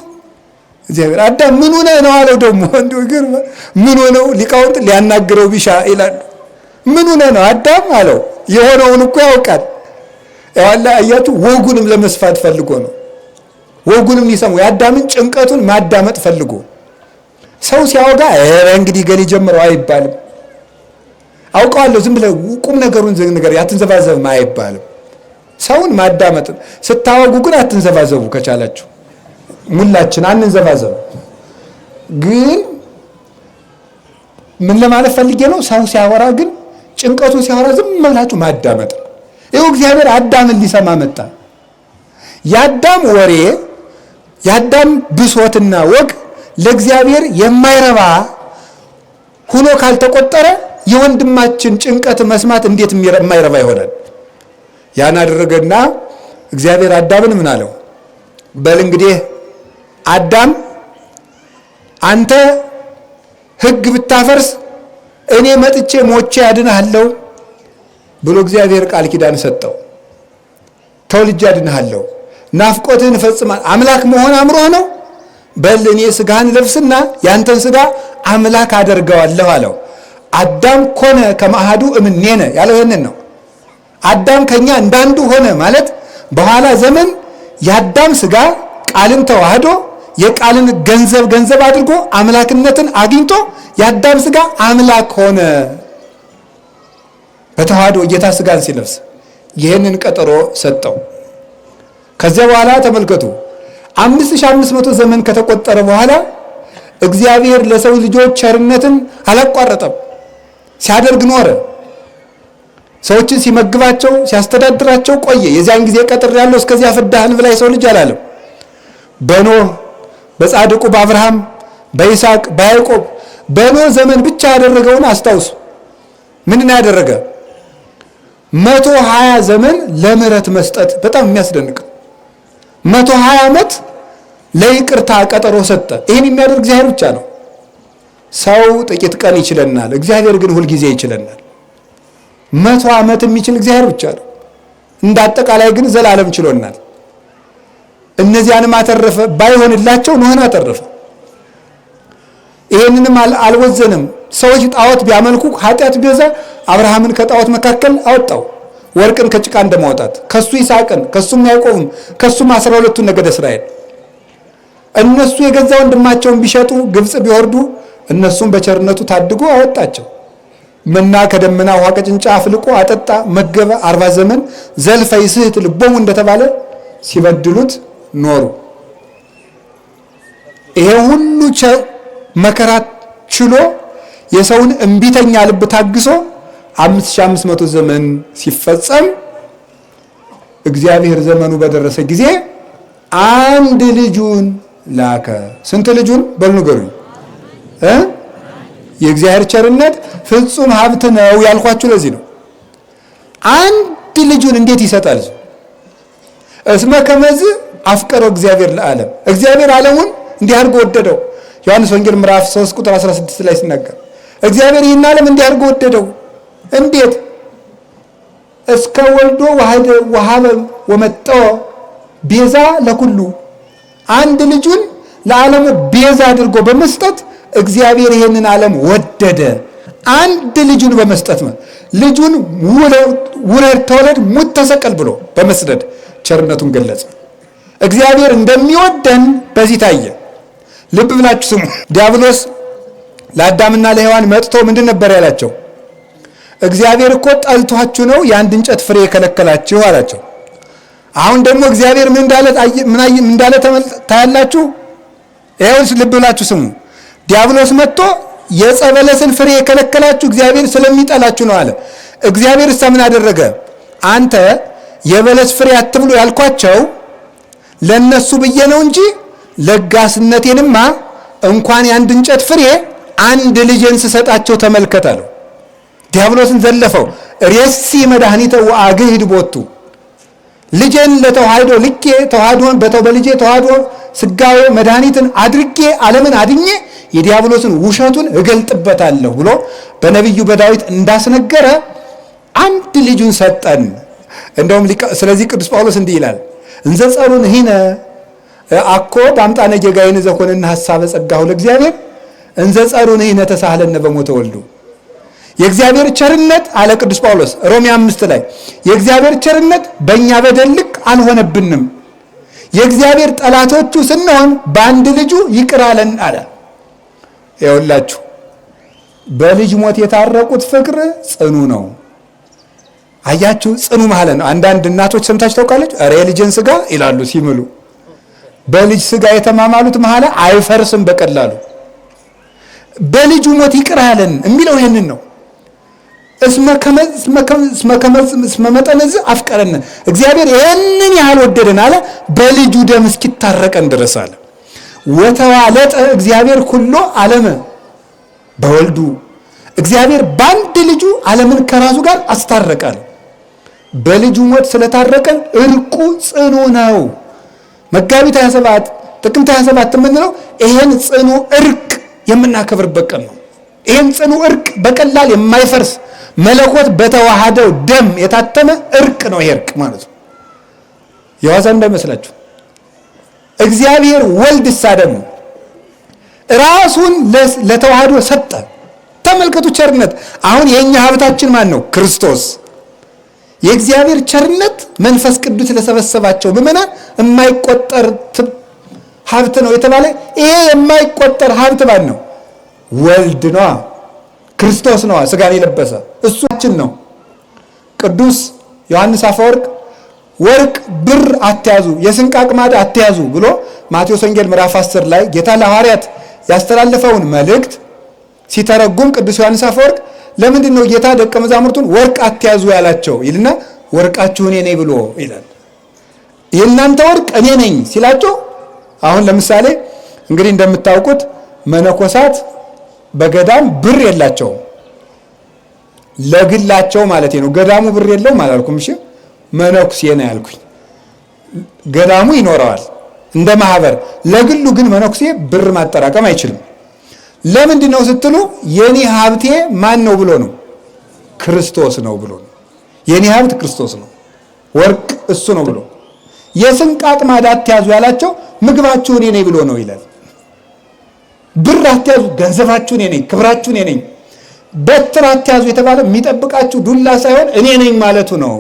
እግዚአብሔር አዳም ምን ሆነ ነው አለው። ደግሞ እንደው ይገርም ምን ሆነው ሊቃውንት ሊያናግረው ቢሻ ይላሉ። ምን ሆነ ነው አዳም አለው። የሆነውን እኮ ያውቃል። ያላ አያችሁ፣ ወጉንም ለመስፋት ፈልጎ ነው። ወጉንም ሊሰሙ የአዳምን ጭንቀቱን ማዳመጥ ፈልጎ። ሰው ሲያወጋ እንግዲህ ገሌ ጀምረው አይባልም። አውቀዋለሁ ዝም ብለህ ቁም ነገሩን ነገር ያትንዘባዘብ አይባልም። ሰውን ማዳመጥ። ስታወጉ ግን አትንዘባዘቡ ከቻላችሁ። ሙላችን አንንዘባዘቡ። ግን ምን ለማለት ፈልጌ ነው? ሰው ሲያወራ ግን ጭንቀቱን ሲያወራ ዝም ብላችሁ ማዳመጥ። ይኸው እግዚአብሔር አዳምን ሊሰማ መጣ። የአዳም ወሬ የአዳም ብሶትና ወግ ለእግዚአብሔር የማይረባ ሆኖ ካልተቆጠረ የወንድማችን ጭንቀት መስማት እንዴት የማይረባ ይሆናል? ያን አደረገና እግዚአብሔር አዳምን ምን አለው? በል እንግዲህ አዳም አንተ ሕግ ብታፈርስ እኔ መጥቼ ሞቼ ያድንሃለሁ ብሎ እግዚአብሔር ቃል ኪዳን ሰጠው። ተወልጄ ያድንሃለሁ፣ ናፍቆትህን እፈጽማለሁ። አምላክ መሆን አምሮህ ነው? በል እኔ ስጋህን ለብስና ያንተን ስጋ አምላክ አደርገዋለሁ አለው። አዳም ኮነ ከማሃዱ እምኔነ ያለው ይህንን ነው። አዳም ከኛ እንዳንዱ ሆነ ማለት በኋላ ዘመን የአዳም ስጋ ቃልን ተዋህዶ የቃልን ገንዘብ አድርጎ አምላክነትን አግኝቶ የአዳም ስጋ አምላክ ሆነ። በተዋህዶ ጌታ ስጋን ሲለብስ ይህንን ቀጠሮ ሰጠው። ከዚያ በኋላ ተመልከቱ 5500 ዘመን ከተቆጠረ በኋላ እግዚአብሔር ለሰው ልጆች ቸርነትን አላቋረጠም፣ ሲያደርግ ኖረ። ሰዎችን ሲመግባቸው ሲያስተዳድራቸው ቆየ። የዚያን ጊዜ ቀጥር ያለው እስከዚያ ፍዳህን ብላ የሰው ልጅ አላለም። በኖህ በጻድቁ በአብርሃም በይስሐቅ በያዕቆብ በኖህ ዘመን ብቻ ያደረገውን አስታውሱ። ምንድን ያደረገ? 120 ዘመን ለምህረት መስጠት። በጣም የሚያስደንቅ 120 ዓመት ለይቅርታ ቀጠሮ ሰጠ። ይህን የሚያደርግ እግዚአብሔር ብቻ ነው። ሰው ጥቂት ቀን ይችለናል፣ እግዚአብሔር ግን ሁልጊዜ ይችለናል። 100 ዓመት የሚችል እግዚአብሔር ብቻ ነው። እንደ አጠቃላይ ግን ዘላለም ችሎናል። እነዚያንም አተረፈ። ባይሆንላቸው ኖህን አተረፈ። ይሄንንም አልወዘንም። ሰዎች ጣዖት ቢያመልኩ ኃጢአት ቢበዛ አብርሃምን ከጣዖት መካከል አወጣው፣ ወርቅን ከጭቃ እንደማውጣት፣ ከሱ ይስሐቅን፣ ከሱም ያዕቆብን፣ ከሱም 12ቱን ነገደ እስራኤል። እነሱ የገዛ ወንድማቸውን ቢሸጡ ግብፅ ቢወርዱ እነሱም በቸርነቱ ታድጎ አወጣቸው። መና ከደመና ውሃ ከጭንጫ አፍልቆ አጠጣ፣ መገበ። 40 ዘመን ዘልፈ ይስሕት ልቦሙ እንደተባለ ሲበድሉት ኖሩ። ይሄ ሁሉ መከራ ችሎ የሰውን እምቢተኛ ልብ ታግሶ 5500 ዘመን ሲፈጸም እግዚአብሔር ዘመኑ በደረሰ ጊዜ አንድ ልጁን ላከ። ስንት ልጁን በሉ ንገሩኝ። የእግዚአብሔር ቸርነት ፍጹም ሀብት ነው ያልኳችሁ ለዚህ ነው። አንድ ልጁን እንዴት ይሰጣል? እስመ ከመዝ አፍቀረው እግዚአብሔር ለዓለም፣ እግዚአብሔር ዓለሙን እንዲህ አድርጎ ወደደው። ዮሐንስ ወንጌል ምዕራፍ 3 ቁጥር 16 ላይ ሲናገር እግዚአብሔር ይህን ዓለም እንዲህ አድርጎ ወደደው። እንዴት? እስከ ወልዶ ወሀበ ወመጠወ ቤዛ ለኩሉ፣ አንድ ልጁን ለዓለሙ ቤዛ አድርጎ በመስጠት እግዚአብሔር ይህንን ዓለም ወደደ። አንድ ልጁን በመስጠት ልጁን ውረድ ተወለድ ሙት ተሰቀል ብሎ በመስደድ ቸርነቱን ገለጸ። እግዚአብሔር እንደሚወደን በዚህ ታየ። ልብ ብላችሁ ስሙ። ዲያብሎስ ለአዳምና ለሔዋን መጥቶ ምንድን ነበር ያላቸው? እግዚአብሔር እኮ ጠልቷችሁ ነው የአንድ እንጨት ፍሬ የከለከላችሁ አላቸው። አሁን ደግሞ እግዚአብሔር ምን እንዳለ ታያላችሁ። ይኸውልሽ ልብ ብላችሁ ስሙ። ዲያብሎስ መጥቶ የዕፀ በለስን ፍሬ የከለከላችሁ እግዚአብሔር ስለሚጠላችሁ ነው አለ። እግዚአብሔር እሳ ምን አደረገ? አንተ የበለስ ፍሬ አትብሉ ያልኳቸው ለነሱ ብዬ ነው እንጂ ለጋስነቴንማ እንኳን የአንድ እንጨት ፍሬ አንድ ልጅን ስሰጣቸው ተመልከት አለው። ዲያብሎስን ዘለፈው። ሬሲ መድኃኒተ ወአግህድ ቦቱ፣ ልጄን ለተዋህዶ ልኬ ተዋህዶን በልጄ ተዋህዶ ስጋዌ መድኃኒትን አድርጌ ዓለምን አድኜ የዲያብሎስን ውሸቱን እገልጥበታለሁ ብሎ በነቢዩ በዳዊት እንዳስነገረ አንድ ልጁን ሰጠን። እንደውም ስለዚህ ቅዱስ ጳውሎስ እንዲህ ይላል፣ እንዘ ጸሩን ሂነ አኮ በአምጣነ ጌጋይን ዘኮነና ሐሳበ ጸጋሁ ለእግዚአብሔር እንዘ ጸሩን ሂነ ተሳህለነ በሞተ ወልዱ። የእግዚአብሔር ቸርነት አለ ቅዱስ ጳውሎስ ሮሜ 5 ላይ የእግዚአብሔር ቸርነት በእኛ በደል ልክ አልሆነብንም፣ የእግዚአብሔር ጠላቶቹ ስንሆን በአንድ ልጁ ይቅር አለን አለ። ይኸውላችሁ በልጅ ሞት የታረቁት ፍቅር ጽኑ ነው። አያችሁ፣ ጽኑ ማለት ነው። አንዳንድ እናቶች ሰምታችሁ ታውቃለች? ኧረ የልጅን ስጋ ይላሉ ሲምሉ። በልጅ ስጋ የተማማሉት መሐላ አይፈርስም በቀላሉ። በልጁ ሞት ይቅር አለን የሚለው ይህንን ነው። እስመ መጠነዝ አፍቀረን፣ እግዚአብሔር ይህንን ያህል ወደደን አለ በልጁ ደም እስኪታረቀን ድረስ አለ። ወተዋለጠ እግዚአብሔር ኩሎ ዓለመ በወልዱ፣ እግዚአብሔር በአንድ ልጁ ዓለምን ከራሱ ጋር አስታረቀ። በልጁ ሞት ስለታረቀ እርቁ ጽኑ ነው። መጋቢት 27 ጥቅምት 27 የምንለው ይሄን ጽኑ እርቅ የምናከብርበት ቀን ነው። ይሄን ጽኑ እርቅ በቀላል የማይፈርስ መለኮት በተዋሃደው ደም የታተመ እርቅ ነው። ይሄ እርቅ ማለት ነው የዋዛ እንዳይመስላችሁ። እግዚአብሔር ወልድ ደግሞ ራሱን ለተዋህዶ ሰጠ። ተመልከቱ ቸርነት። አሁን የኛ ሀብታችን ማን ነው? ክርስቶስ። የእግዚአብሔር ቸርነት መንፈስ ቅዱስ ለሰበሰባቸው ምዕመናን የማይቆጠር ሀብት ነው የተባለ ይሄ የማይቆጠር ሀብት ማን ነው? ወልድ ነው፣ ክርስቶስ ነው፣ ስጋን የለበሰ እሱችን ነው። ቅዱስ ዮሐንስ አፈወርቅ ወርቅ ብር አትያዙ፣ የስንቅ አቅማዳ አትያዙ ብሎ ማቴዎስ ወንጌል ምዕራፍ 10 ላይ ጌታ ለሐዋርያት ያስተላለፈውን መልእክት ሲተረጉም ቅዱስ ዮሐንስ አፈወርቅ ለምንድን ነው ጌታ ደቀ መዛሙርቱን ወርቅ አትያዙ ያላቸው ይልና ወርቃችሁ እኔ ነኝ ብሎ ይላል። የእናንተ ወርቅ እኔ ነኝ ሲላቸው፣ አሁን ለምሳሌ እንግዲህ እንደምታውቁት መነኮሳት በገዳም ብር የላቸውም፣ ለግላቸው ማለት ነው። ገዳሙ ብር የለውም አላልኩም። እሺ መነኩሴ ነው ያልኩኝ። ገዳሙ ይኖረዋል እንደ ማህበር፣ ለግሉ ግን መነኩሴ ብር ማጠራቀም አይችልም። ለምንድን ነው ስትሉ የኔ ሀብቴ ማን ነው ብሎ ነው? ክርስቶስ ነው ብሎ ነው። የኔ ሀብት ክርስቶስ ነው፣ ወርቅ እሱ ነው ብሎ። የስንቅ አቅማዳ አትያዙ ያላቸው ምግባችሁ እኔ ነኝ ብሎ ነው ይላል። ብር አትያዙ፣ ገንዘባችሁ እኔ ነኝ፣ ክብራችሁ እኔ ነኝ። በትር አትያዙ የተባለ የሚጠብቃችሁ ዱላ ሳይሆን እኔ ነኝ ማለቱ ነው።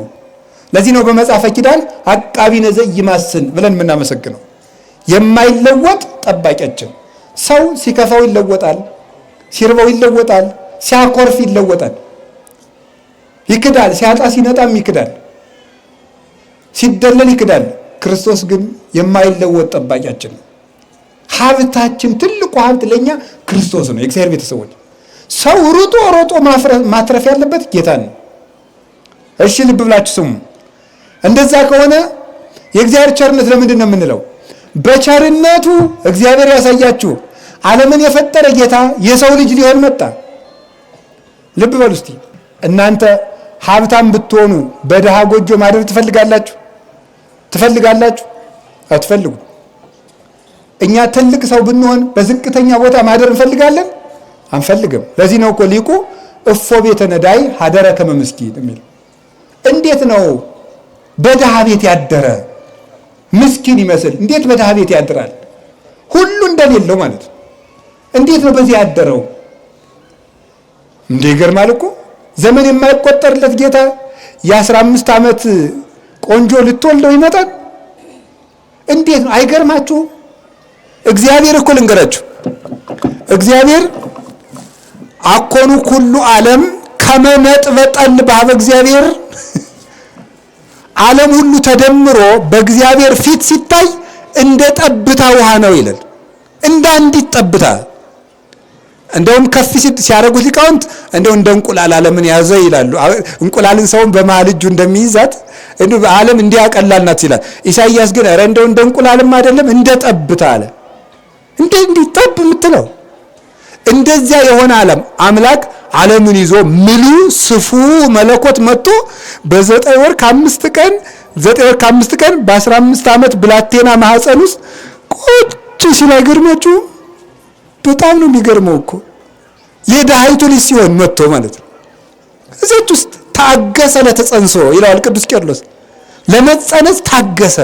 ለዚህ ነው በመጽሐፈ ኪዳን አቃቢነ ዘኢይማስን ብለን የምናመሰግነው። የማይለወጥ ጠባቂያችን። ሰው ሲከፋው ይለወጣል፣ ሲርበው ይለወጣል፣ ሲያኮርፍ ይለወጣል፣ ይክዳል፣ ሲያጣ ሲነጣም ይክዳል፣ ሲደለል ይክዳል። ክርስቶስ ግን የማይለወጥ ጠባቂያችን ነው። ሀብታችን፣ ትልቁ ሀብት ለኛ ክርስቶስ ነው። የእግዚአብሔር ቤተሰቦች፣ ሰው ሩጦ ማትረፍ ያለበት ጌታን ነው። እሺ ልብ ብላችሁ ስሙ። እንደዛ ከሆነ የእግዚአብሔር ቸርነት ለምንድን ነው የምንለው? በቸርነቱ እግዚአብሔር ያሳያችሁ ዓለምን የፈጠረ ጌታ የሰው ልጅ ሊሆን መጣ። ልብ በሉ እስቲ። እናንተ ሀብታም ብትሆኑ በድሃ ጎጆ ማደር ትፈልጋላችሁ? አትፈልጉ። እኛ ትልቅ ሰው ብንሆን በዝቅተኛ ቦታ ማደር እንፈልጋለን? አንፈልግም። ለዚህ ነው እኮ ሊቁ እፎ ቤተ ነዳይ ሀደረ ከመ ምስኪን የሚል። እንዴት ነው በድሃ ቤት ያደረ ምስኪን ይመስል? እንዴት በድሃ ቤት ያድራል? ሁሉ እንደሌለው ማለት ነው። እንዴት ነው በዚህ ያደረው? እንዴ ይገርማል እኮ። ዘመን የማይቆጠርለት ጌታ የ15 ዓመት ቆንጆ ልትወልደው ይመጣል። እንዴት ነው? አይገርማችሁ? እግዚአብሔር እኮ ልንገራችሁ፣ እግዚአብሔር አኮኑ ኩሉ ዓለም ከመመጥበጠል በኀበ እግዚአብሔር፣ ዓለም ሁሉ ተደምሮ በእግዚአብሔር ፊት ሲታይ እንደ ጠብታ ውሃ ነው ይላል። እንደ አንዲት ጠብታ። እንደውም ከፍ ሲያደርጉት ሊቃውንት እንደው እንደ እንቁላል ዓለምን ያዘ ይላሉ። እንቁላልን ሰውን በመሃል እጁ እንደሚይዛት ዓለም እንዲያቀላል ናት ይላል። ኢሳይያስ ግን ኧረ እንደው እንደ እንቁላልም አይደለም እንደ ጠብታ አለ። እንዲህ ጠብ የምትለው እንደዚያ የሆነ ዓለም አምላክ ዓለምን ይዞ ምሉ ስፉ መለኮት መጥቶ በ9 ወር ከ5 ቀን 9 ወር ከ5 ቀን በ15 ዓመት ብላቴና ማህፀን ውስጥ ቁጭ ሲል አይገርማችሁ? በጣም ነው የሚገርመው እኮ። የድሃይቱ ልጅ ሲሆን መጥቶ ማለት ነው። እዚች ውስጥ ታገሰ ለተጸንሶ ይላል ቅዱስ ቄርሎስ። ለመጸነስ ታገሰ፣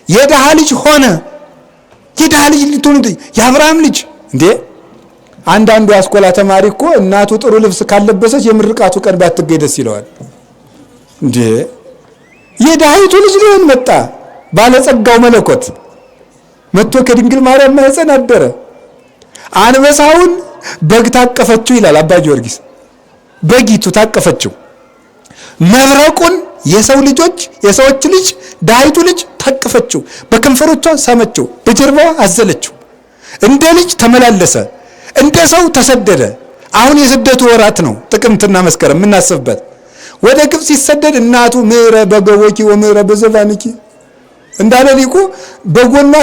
የድሃ ልጅ ሆነ። የድሃ ልጅ ልትሆን የአብርሃም ልጅ እንዴ! አንዳንዱ አስኮላ ተማሪ እኮ እናቱ ጥሩ ልብስ ካለበሰች የምርቃቱ ቀን ባትገኝ ደስ ይለዋል። እንዴ የድሃይቱ ልጅ ሊሆን መጣ። ባለጸጋው መለኮት መጥቶ ከድንግል ማርያም ማህፀን አደረ። አንበሳውን በግ ታቀፈችው ይላል አባ ጊዮርጊስ። በጊቱ ታቀፈችው። መብረቁን የሰዎች ልጅ ድሃይቱ ልጅ ታቀፈችው። በከንፈሮቿ ሳመችው፣ በጀርባዋ አዘለችው። እንደ ልጅ ተመላለሰ፣ እንደ ሰው ተሰደደ። አሁን የስደቱ ወራት ነው፣ ጥቅምትና መስከረም የምናስብበት። ወደ ግብፅ ሲሰደድ እናቱ ምዕረ በገቦኪ ወምዕረ በዘባንኪ እንዳለ ሊቁ በጎኗ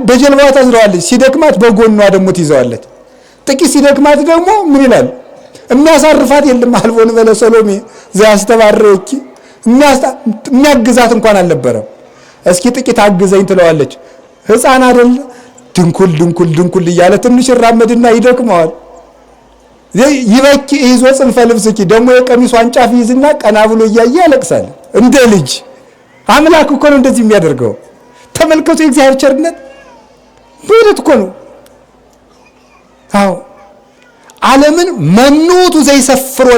በጀልባዋ ታዝረዋለች። ሲደክማት በጎኗ ደግሞ ትይዘዋለች። ጥቂት ሲደክማት ደግሞ ምን ይላል? የሚያሳርፋት የለም። አልቦን በለ ሰሎሜ ዘያስተባረኪ የሚያግዛት እንኳን አልነበረም። እስኪ ጥቂት አግዘኝ ትለዋለች። ሕፃን አይደል ድንኩል ድንኩል ድንኩል እያለ ትንሽ ይራመድና ይደክመዋል። ይበኪ ይዞ ጽንፈ ልብስኪ ደግሞ የቀሚሷን ጫፍ ይዝና ቀና ብሎ እያየ ያለቅሳል እንደ ልጅ። አምላክ እኮ ነው እንደዚህ የሚያደርገው። ተመልከቱ የእግዚአብሔር ቸርነት በእውነት እኮ ነው። አዎ ዓለምን መኑቱ ዘይሰፍሮ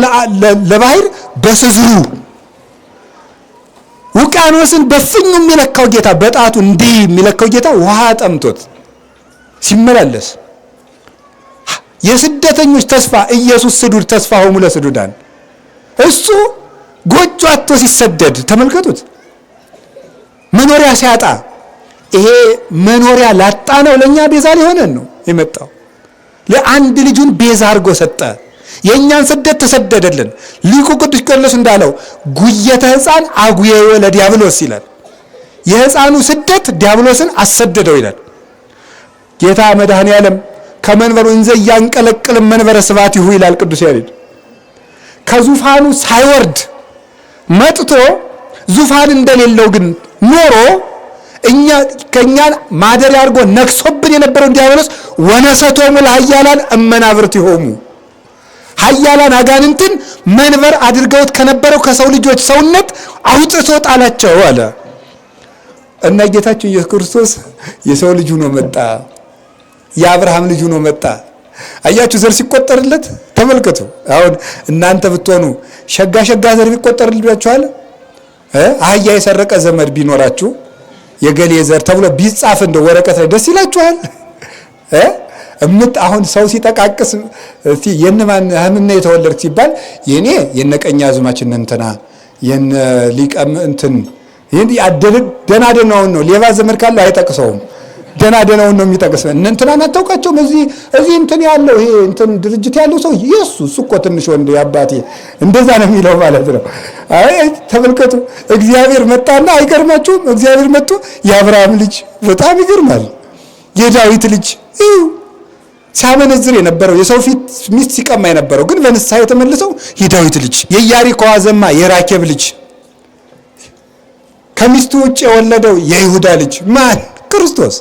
ለባህር በስዝሩ ውቅያኖስን በፍኙ የሚለካው ጌታ በጣቱ እንዲህ የሚለካው ጌታ ውሃ ጠምቶት ሲመላለስ የስደተኞች ተስፋ ኢየሱስ ስዱድ ተስፋ ሆሙ ለስዱዳን እሱ ጎጆ አጥቶ ሲሰደድ ተመልከቱት። መኖሪያ ሲያጣ ይሄ መኖሪያ ላጣ ነው ለኛ ቤዛ ሊሆነን ነው የመጣው። ለአንድ ልጁን ቤዛ አድርጎ ሰጠ። የእኛን ስደት ተሰደደልን። ሊቁ ቅዱስ ቄርሎስ እንዳለው ጉየተ ሕፃን አጉየዮ ለዲያብሎስ ይላል። የሕፃኑ ስደት ዲያብሎስን አሰደደው ይላል። ጌታ መድኃኔ ዓለም ከመንበሩ እንዘ ያንቀለቅል መንበረ ስብሐቲሁ ይላል ቅዱስ ያሬድ። ከዙፋኑ ሳይወርድ መጥቶ ዙፋን እንደሌለው ግን ኖሮ ከእኛን ማደሪያ አድርጎ ነግሶብን የነበረው ዲያብሎስ ወነሰቶሙ ለኃያላን እመናብርቲሆሙ ኃያላን አጋንንትን መንበር አድርገውት ከነበረው ከሰው ልጆች ሰውነት አውጥቶ ጣላቸው አለ እና ጌታችን ኢየሱስ ክርስቶስ የሰው ልጅ ሆኖ መጣ። የአብርሃም ልጅ ሆኖ መጣ። አያችሁ ዘር ሲቆጠርለት ተመልከቱ። አሁን እናንተ ብትሆኑ ሸጋ ዘር ቢቆጠርላችኋል? አህያ የሰረቀ ዘመድ ቢኖራችሁ የገሌ ዘር ተብሎ ቢጻፍ እንደ ወረቀት ላይ ደስ ይላችኋል? አሁን ሰው ሲጠቃቅስ እስቲ የነማን ህምና የተወለድክ ሲባል የኔ የነቀኛ አዝማችን እንትና የነ ሊቀም እንትን ይሄን ደናደናውን ነው። ሌባ ዘመድ ካለው አይጠቅሰውም። ደናደናውን ነው የሚጠቅሰው። እንትና አታውቃቸውም? እዚህ እንትን ያለው ይሄ እንትን ድርጅት ያለው ሰው ኢየሱስ እኮ ትንሽ ወንድ ያባቴ እንደዛ ነው የሚለው ማለት ነው። አይ ተመልከቱ፣ እግዚአብሔር መጣና አይገርማችሁም? እግዚአብሔር መጥቶ የአብርሃም ልጅ በጣም ይገርማል። የዳዊት ልጅ ሲያመነዝር የነበረው የሰው ፊት ሚስት ሲቀማ የነበረው ግን በንስሐ የተመለሰው የዳዊት ልጅ የኢያሪኮ ዘማ የራኬብ ልጅ ከሚስቱ ውጭ የወለደው የይሁዳ ልጅ ማን? ክርስቶስ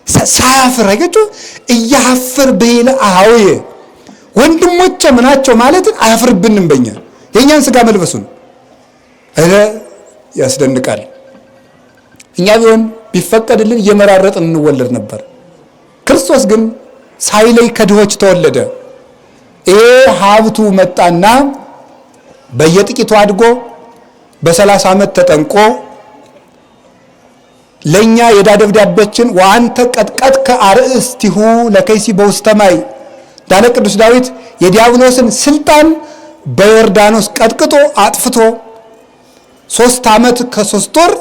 ሳያፍር አይገችሁ እያፈር በይለ አውየ ወንድሞቼ ምናቸው ማለትን አያፍርብንም። በእኛ የኛን ስጋ መልበሱን ያስደንቃል። እኛ ቢሆን ቢፈቀድልን እየመራረጥን እንወለድ ነበር። ክርስቶስ ግን ሳይለይ ከድሆች ተወለደ። ይሄ ሀብቱ መጣና በየጥቂቱ አድጎ በ30 ዓመት ተጠንቆ ለኛ የዕዳ ደብዳቤችን ወአንተ ቀጥቀጥ ከአርእስቲሁ ለከይሲ በውስተ ማይ ዳለ ቅዱስ ዳዊት የዲያብሎስን ስልጣን በዮርዳኖስ ቀጥቅጦ አጥፍቶ 3 ዓመት ከ3 ወር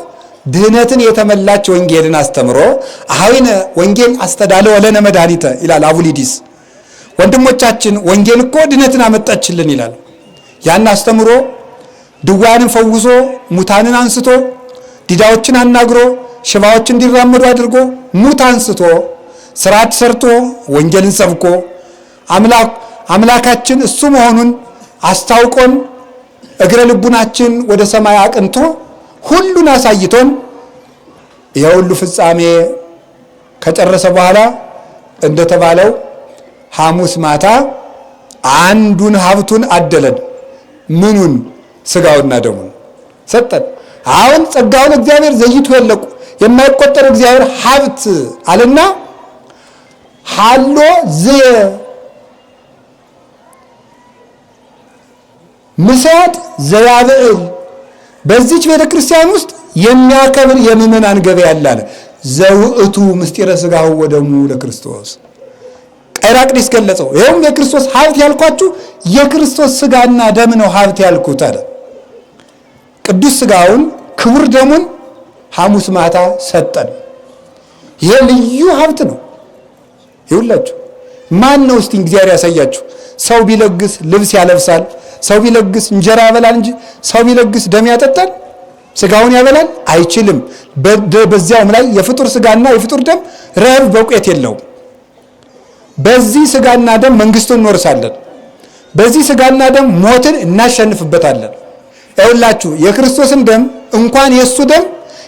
ድህነትን የተመላች ወንጌልን አስተምሮ አሃዊነ ወንጌል አስተዳለ ወለነ መድኃኒተ ይላል አቡሊዲስ። ወንድሞቻችን ወንጌል እኮ ድህነትን አመጣችልን ይላል። ያን አስተምሮ ድውያንን ፈውሶ ሙታንን አንስቶ ዲዳዎችን አናግሮ ሽባዎች እንዲራመዱ አድርጎ ሙት አንስቶ ስርዓት ሰርቶ ወንጌልን ሰብኮ አምላካችን እሱ መሆኑን አስታውቆን እግረ ልቡናችን ወደ ሰማይ አቅንቶ ሁሉን አሳይቶን የሁሉ ፍጻሜ ከጨረሰ በኋላ እንደተባለው ሐሙስ ማታ አንዱን ሀብቱን አደለን። ምኑን? ስጋውና ደሙን ሰጠን። አሁን ጸጋውን እግዚአብሔር ዘይቶ የለቁ የማይቆጠር እግዚአብሔር ሀብት አለና ሃሎ ዘየ ምሳት ዘያብዕል በዚች ቤተ ክርስቲያን ውስጥ የሚያከብር የምእመናን ገበያ ያለ ዘውእቱ ምስጢረ ሥጋሁ ወደሙ ለክርስቶስ ቀራቅዲስ ገለጸው። ይሄም የክርስቶስ ሀብት ያልኳችሁ የክርስቶስ ሥጋና ደም ነው ሀብት ያልኩት አለ። ቅዱስ ሥጋውን ክቡር ደሙን ሐሙስ ማታ ሰጠን። ይሄ ልዩ ሀብት ነው። ይሁላችሁ ማን ነው እስቲ እግዚአብሔር ያሳያችሁ? ሰው ቢለግስ ልብስ ያለብሳል። ሰው ቢለግስ እንጀራ ያበላል እንጂ ሰው ቢለግስ ደም ያጠጣል? ሥጋውን ያበላል? አይችልም። በዚያውም ላይ የፍጡር ሥጋና የፍጡር ደም ረብ በውቄት የለውም። በዚህ ሥጋና ደም መንግስቱን እንወርሳለን። በዚህ ሥጋና ደም ሞትን እናሸንፍበታለን። ይኸውላችሁ የክርስቶስን ደም እንኳን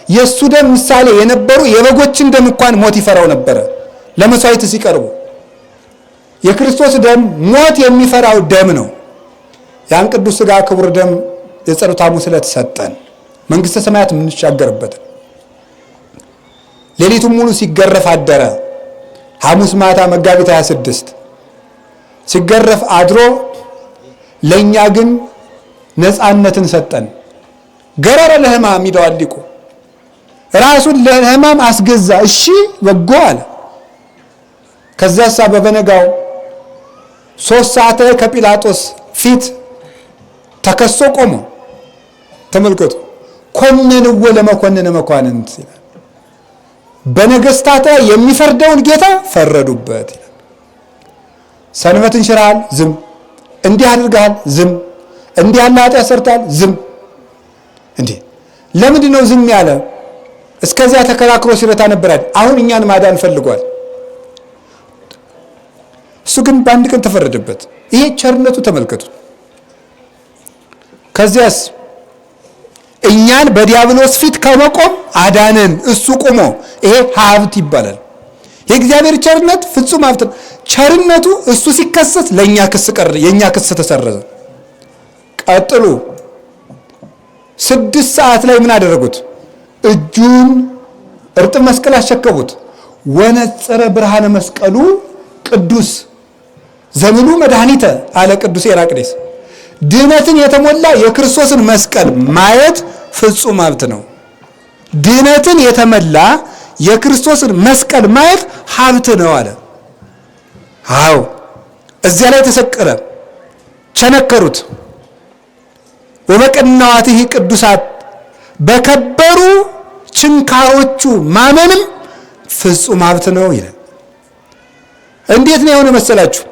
የእሱ ደም ምሳሌ የነበሩ የበጎችን ደም እንኳን ሞት ይፈራው ነበረ ለመስዋዕት ሲቀርቡ። የክርስቶስ ደም ሞት የሚፈራው ደም ነው። ያን ቅዱስ ሥጋ ክቡር ደም የጸሎተ ሐሙስ ዕለት ሰጠን፣ መንግሥተ ሰማያት የምንሻገርበት። ሌሊቱን ሙሉ ሲገረፍ አደረ። ሐሙስ ማታ መጋቢት 26 ሲገረፍ አድሮ ለእኛ ግን ነፃነትን ሰጠን። ገረረ ለሕማም ይለዋል ሊቁ። ራሱን ለሕማም አስገዛ። እሺ በጎ አለ። ከዚያሳ በበነጋው 3 ሰዓት ከጲላጦስ ፊት ተከሶ ቆሞ ተመልከቱ። ኮነንዎ ለመኮንነ መኳንንት ይላል። በነገስታት የሚፈርደውን ጌታ ፈረዱበት ይላል። ሰንበትን ሽረሃል፣ ዝም። እንዲህ አድርገሃል፣ ዝም። እንዲህ ያለ ኃጢአት ሰርተሃል፣ ዝም። እንዴ ለምንድን ነው ዝም ያለ? እስከዚያ ተከራክሮ ሲረታ ነበራል። አሁን እኛን ማዳን ፈልጓል። እሱ ግን በአንድ ቀን ተፈረደበት። ይሄ ቸርነቱ ተመልከቱ። ከዚያስ እኛን በዲያብሎስ ፊት ከመቆም አዳነን። እሱ ቆሞ፣ ይሄ ሀብት ይባላል። የእግዚአብሔር ቸርነት ፍጹም ሀብት ነው። ቸርነቱ እሱ ሲከሰስ ለእኛ ክስ ቀረ፣ የእኛ ክስ ተሰረዘ። ቀጥሉ 6 ሰዓት ላይ ምን አደረጉት? እጁን እርጥብ መስቀል አሸከቡት። ወነጸረ ብርሃነ መስቀሉ ቅዱስ ዘምሉ መድኃኒተ አለ ቅዱስ ኤራቅዴስ። ድህነትን የተሞላ የክርስቶስን መስቀል ማየት ፍጹም ሀብት ነው። ድህነትን የተመላ የክርስቶስን መስቀል ማየት ሀብት ነው አለ። አዎ እዚያ ላይ ተሰቀለ። ቸነከሩት። ወበቀናዋትህ ቅዱሳት በከበሩ ችንካሮቹ ማመንም ፍጹም ሀብት ነው ይላል። እንዴት ነው የሆነ መሰላችሁ?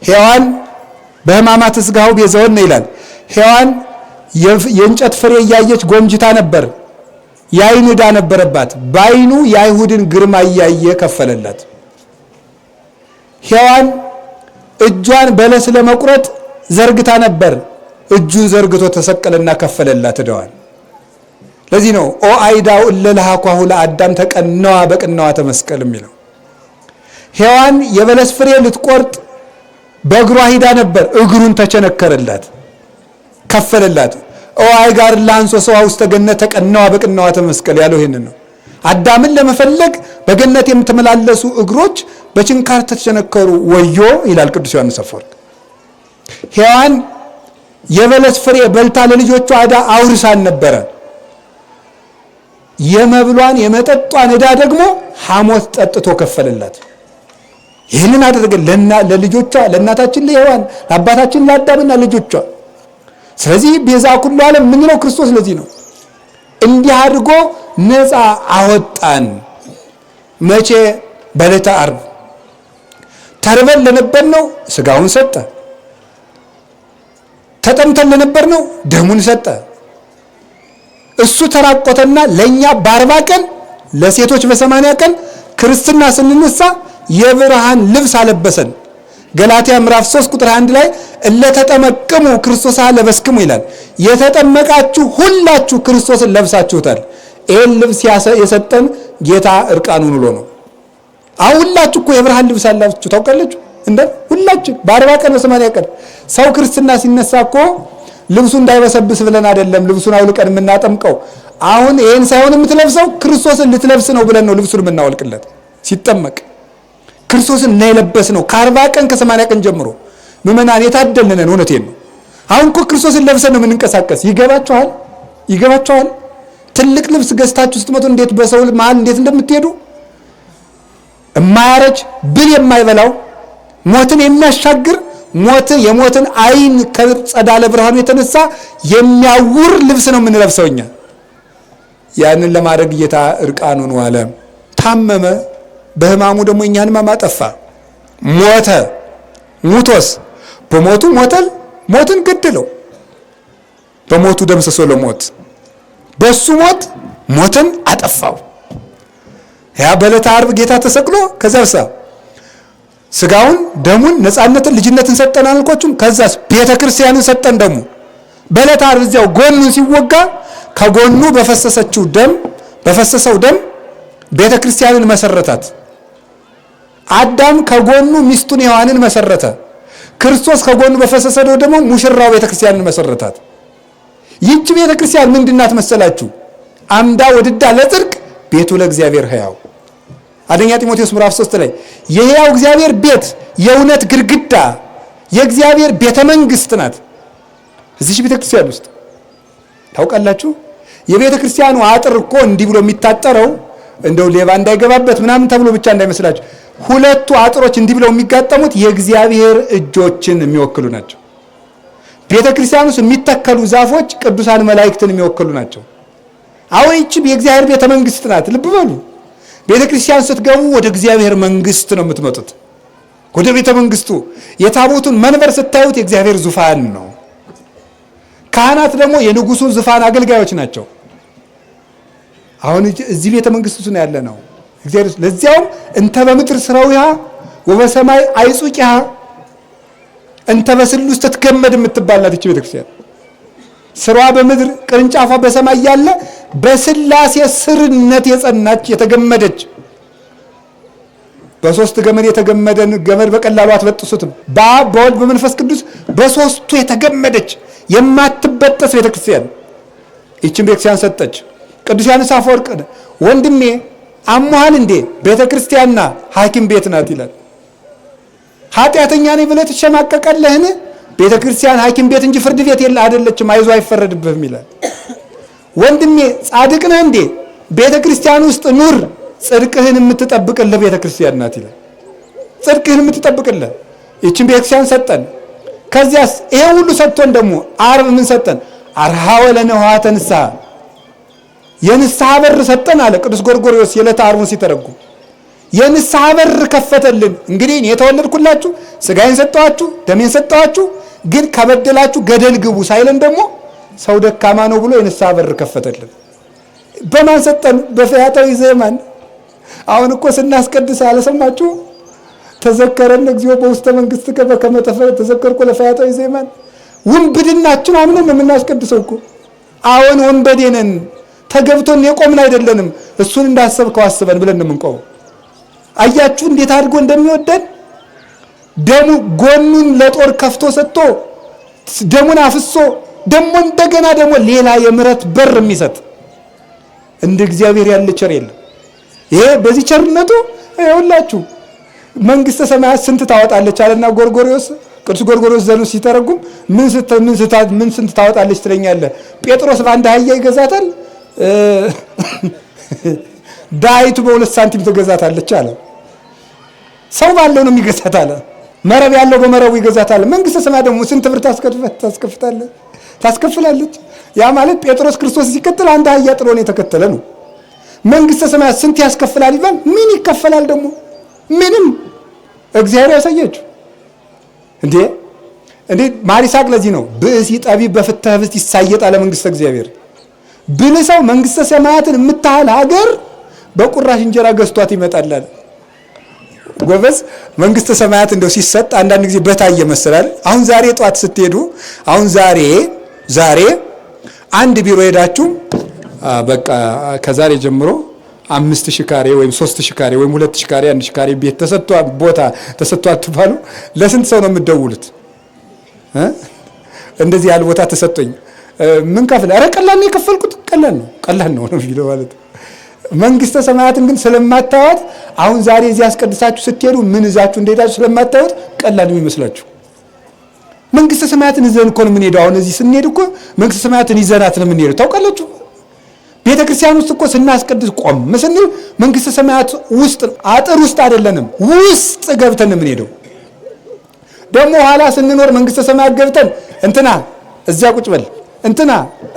ሔዋን በሕማማተ ሥጋው ቤዛውን ነው ይላል። ሔዋን የእንጨት ፍሬ እያየች ጎምጅታ ነበር። የዓይን ዕዳ ነበረባት። በዓይኑ የአይሁድን ግርማ እያየ ከፈለላት። ሔዋን እጇን በለስ ለመቁረጥ ዘርግታ ነበር። እጁን ዘርግቶ ተሰቀለና ከፈለላት ዕዳዋን። ለዚህ ነው ኦ አይዳው እለልሃኳሁ ለአዳም ተቀነዋ በቅነዋ ተመስቀል የሚለው። ሔዋን የበለስ ፍሬ ልትቆርጥ በእግሯ ሂዳ ነበር። እግሩን ተቸነከረላት፣ ከፈለላት። ኦ አይጋር ላንሶ ሰዋ ውስተ ገነት ተቀነዋ በቅነዋ ተመስቀል ያለው ይሄንን ነው። አዳምን ለመፈለግ በገነት የምትመላለሱ እግሮች በችንካር ተቸነከሩ ወዮ ይላል ቅዱስ ዮሐንስ አፈወርቅ። ሔዋን የበለስ ፍሬ በልታ ለልጆቿ ዕዳ አውርሳን ነበረ። የመብሏን የመጠጧን ዕዳ ደግሞ ሐሞት ጠጥቶ ከፈለላት። ይህንን አደረገ ለልጆቿ፣ ለእናታችን ለሔዋን፣ ለአባታችን ለአዳምና ልጆቿ። ስለዚህ ቤዛ ኩሉ ዓለም የምንለው ክርስቶስ ለዚህ ነው። እንዲህ አድርጎ ነፃ አወጣን። መቼ? በዕለተ ዓርብ። ተርበን ለነበርነው ሥጋውን ሰጠ። ተጠምተን ለነበርነው ደሙን ሰጠ። እሱ ተራቆተና ለእኛ በ40 ቀን ለሴቶች በ80 ቀን ክርስትና ስንነሳ የብርሃን ልብስ አለበሰን። ገላትያ ምዕራፍ 3 ቁጥር 1 ላይ እለተጠመቅሙ ክርስቶስ ለበስክሙ ይላል። የተጠመቃችሁ ሁላችሁ ክርስቶስን ለብሳችሁታል። ይህን ልብስ የሰጠን ጌታ እርቃኑን ውሎ ነው። አሁን ሁላችሁ እኮ የብርሃን ልብስ አላችሁ ታውቃላችሁ። እንደ ሁላችሁ በ40 ቀን በ80 ቀን ሰው ክርስትና ሲነሳ እኮ ልብሱ እንዳይበሰብስ ብለን አይደለም ልብሱን አውልቀን የምናጠምቀው። አሁን ይሄን ሳይሆን የምትለብሰው ክርስቶስን ልትለብስ ነው ብለን ነው ልብሱን የምናወልቅለት። ሲጠመቅ ክርስቶስን ነው የለበስ ነው። ከ40 ቀን ከ80 ቀን ጀምሮ ምእመናን የታደልን ነን። እውነቴን ነው። አሁን እኮ ክርስቶስን ለብሰን ነው የምንንቀሳቀስ። ይገባችኋል? ትልቅ ልብስ ገዝታችሁ ስትመጡ እንዴት በሰው መሀል እንዴት እንደምትሄዱ የማያረጅ ብል የማይበላው ሞትን የሚያሻግር የሞትን አይን ከጸዳለ ብርሃኑ የተነሳ የሚያውር ልብስ ነው የምንለብሰው እኛ። ያንን ለማድረግ ጌታ እርቃኑን ዋለ፣ ታመመ። በሕማሙ ደግሞ እኛን ሕማም አጠፋ፣ ሞተ። ሙቶስ በሞቱ ሞትን ገደለው። በሞቱ ደምስሶ ለሞት በሱ ሞትን አጠፋው። ያ በዕለተ ዓርብ ጌታ ተሰቅሎ ከዚያ ስጋውን ደሙን ነፃነትን ልጅነትን ሰጠን አልኳችሁም። ከዛስ ቤተ ክርስቲያንን ሰጠን። ደግሞ በዕለተ ዓርብ እዚያው ጎኑን ሲወጋ ከጎኑ በፈሰሰው ደም ቤተ ክርስቲያንን መሰረታት። አዳም ከጎኑ ሚስቱን ሔዋንን መሰረተ። ክርስቶስ ከጎኑ በፈሰሰው ደግሞ ሙሽራው ቤተ ክርስቲያንን መሰረታት። ይህች ቤተ ክርስቲያን ምንድናት መሰላችሁ? አምዳ ወድዳ ለጽድቅ ቤቱ ለእግዚአብሔር ሕያው። አንደኛ ጢሞቴዎስ ምዕራፍ 3 ላይ የሕያው እግዚአብሔር ቤት የእውነት ግድግዳ የእግዚአብሔር ቤተ መንግስት ናት። እዚች ቤተ ክርስቲያን ውስጥ ታውቃላችሁ፣ የቤተ ክርስቲያኑ አጥር እኮ እንዲህ ብሎ የሚታጠረው እንደው ሌባ እንዳይገባበት ምናምን ተብሎ ብቻ እንዳይመስላችሁ። ሁለቱ አጥሮች እንዲህ ብለው የሚጋጠሙት የእግዚአብሔር እጆችን የሚወክሉ ናቸው። ቤተ ክርስቲያን ውስጥ የሚተከሉ ዛፎች ቅዱሳን መላእክትን የሚወክሉ ናቸው። አሁን ይህች የእግዚአብሔር ቤተ መንግስት ናት። ልብ በሉ። ቤተ ክርስቲያን ስትገቡ ወደ እግዚአብሔር መንግስት ነው የምትመጡት። ወደ ቤተ መንግስቱ የታቦቱን መንበር ስታዩት የእግዚአብሔር ዙፋን ነው። ካህናት ደግሞ የንጉሱን ዙፋን አገልጋዮች ናቸው። አሁን እዚህ ቤተ መንግስት ውስጥ ነው ያለ ነው እግዚአብሔር። ለዚያውም እንተ በምድር ስራዊሃ ወበሰማይ አይጹቂሃ እንተ በስሉስ ትትገመድ የምትባል ናት ይህች ቤተ ክርስቲያን። ስሯ በምድር ቅርንጫፏ በሰማይ ያለ በስላሴ ስርነት የጸናች የተገመደች። በሶስት ገመድ የተገመደን ገመድ በቀላሉ አትበጥሱትም። በአብ በወልድ በመንፈስ ቅዱስ በሶስቱ የተገመደች የማትበጠስ ቤተክርስቲያን ይህችን ቤተክርስቲያን ሰጠች። ቅዱስ ዮሐንስ አፈወርቅ ወንድሜ አሞሃል እንዴ? ቤተክርስቲያንና ሐኪም ቤት ናት ይላል። ኃጢአተኛ ነኝ ብለህ ትሸማቀቃለህን? ቤተክርስቲያን ሐኪም ቤት እንጂ ፍርድ ቤት አይደለችም፣ አይዞህ አይፈረድብህም ይላል። ወንድሜ ጻድቅ ነህ እንዴ? ቤተክርስቲያን ውስጥ ኑር፣ ጽድቅህን የምትጠብቅልህ ቤተክርስቲያን ናት ይላል። ጽድቅህን የምትጠብቅልህ ይህችን ቤተክርስቲያን ሰጠን። ከዚያስ ይሄ ሁሉ ሰጥቶን ደግሞ ዓርብ ምን ሰጠን? አርሃወ ለነዋተ ንስሐ የንስሐ በር ሰጠን አለ ቅዱስ ጎርጎርዮስ የዕለተ ዓርቡን ሲተረጉም። የንስሐ በር ከፈተልን። እንግዲህ እኔ የተወለድኩላችሁ ስጋዬን ሰጠኋችሁ ደሜን ሰጠኋችሁ፣ ግን ከበደላችሁ ገደል ግቡ ሳይለን ደግሞ ሰው ደካማ ነው ብሎ የንስሐ በር ከፈተልን። በማን ሰጠን? በፈያታዊ ዘየማን። አሁን እኮ ስናስቀድስ አልሰማችሁ? ተዘከረን እግዚኦ በውስተ መንግሥትከ በከመ ተዘከርኩ ለፈያታዊ ዘየማን። ውንብድናችን አምነን ነው የምናስቀድሰው እኮ። አሁን ወንበዴ ነን፣ ተገብቶን የቆምን አይደለንም። እሱን እንዳሰብከው አስበን ብለን ነው የምንቆመው። አያችሁ እንዴት አድርጎ እንደሚወደን። ደሙ ጎኑን ለጦር ከፍቶ ሰጥቶ ደሙን አፍሶ ደግሞ እንደገና ደግሞ ሌላ የምሕረት በር የሚሰጥ እንደ እግዚአብሔር ያለ ቸር የለም። ይሄ በዚህ ቸርነቱ ይኸውላችሁ መንግስተ ሰማያት ስንት ታወጣለች አለና ጎርጎርዮስ ቅዱስ ጎርጎርዮስ ዘኑ ሲተረጉም ምን ስንት ታወጣለች ትለኛለህ? ጴጥሮስ በአንድ አህያ ይገዛታል፣ ዳይቱ በ2 ሳንቲም ትገዛታለች አለ። ሰው ባለው ነው የሚገዛት አለ። መረብ ያለው በመረቡ ይገዛታል። መንግስተ ሰማያት ደግሞ ስንት ብር ታስከፍላለች። ያ ማለት ጴጥሮስ ክርስቶስ ሲከተል አንድ አህያ ጥሎ ነው የተከተለ ነው። መንግስተ ሰማያት ስንት ያስከፍላል ይባል? ምን ይከፈላል ደግሞ? ምንም። እግዚአብሔር ያሳያችሁ እንዴ ማር ይስሐቅ ለዚህ ነው ብእሲ ጠቢብ በፍትሐ ኅብስት ይሳየጣል ለመንግስተ እግዚአብሔር። ብልህ ሰው መንግስተ ሰማያትን የምታህል ሀገር በቁራሽ እንጀራ ገዝቷት ይመጣላል። ጎበዝ መንግስተ ሰማያት እንደው ሲሰጥ አንዳንድ ጊዜ በታየ መሰላል። አሁን ዛሬ ጧት ስትሄዱ አሁን ዛሬ አንድ ቢሮ ሄዳችሁ በቃ ከዛሬ ጀምሮ 5000 ካሬ ወይም 3000 ካሬ ወይም 2000 ካሬ 1000 ካሬ ቤት ተሰጥቷል፣ ቦታ ተሰጥቷል ትባሉ። ለስንት ሰው ነው የምትደውሉት? እንደዚህ ያለ ቦታ ተሰጥቶኝ ምን ከፍል? ኧረ ቀላል ነው የከፈልኩት። ቀላል ነው የሚለው ማለት መንግስተ ሰማያትን ግን ስለማታዩት አሁን ዛሬ እዚህ አስቀድሳችሁ ስትሄዱ ምን ይዛችሁ እንደሄዳችሁ ስለማታዩት ቀላል የሚመስላችሁ። መንግስተ ሰማያትን ይዘን እኮ ነው የምንሄደው። አሁን እዚህ ስንሄድ እኮ መንግስተ ሰማያትን ይዘናት ነው የምንሄደው። ታውቃላችሁ ቤተ ክርስቲያን ውስጥ እኮ ስናስቀድስ ቆም ስንል መንግስተ ሰማያት ውስጥ አጥር ውስጥ አይደለንም፣ ውስጥ ገብተን ነው የምንሄደው። ደግሞ ኋላ ስንኖር መንግስተ ሰማያት ገብተን እንትና እዚያ ቁጭ በል፣ እንትና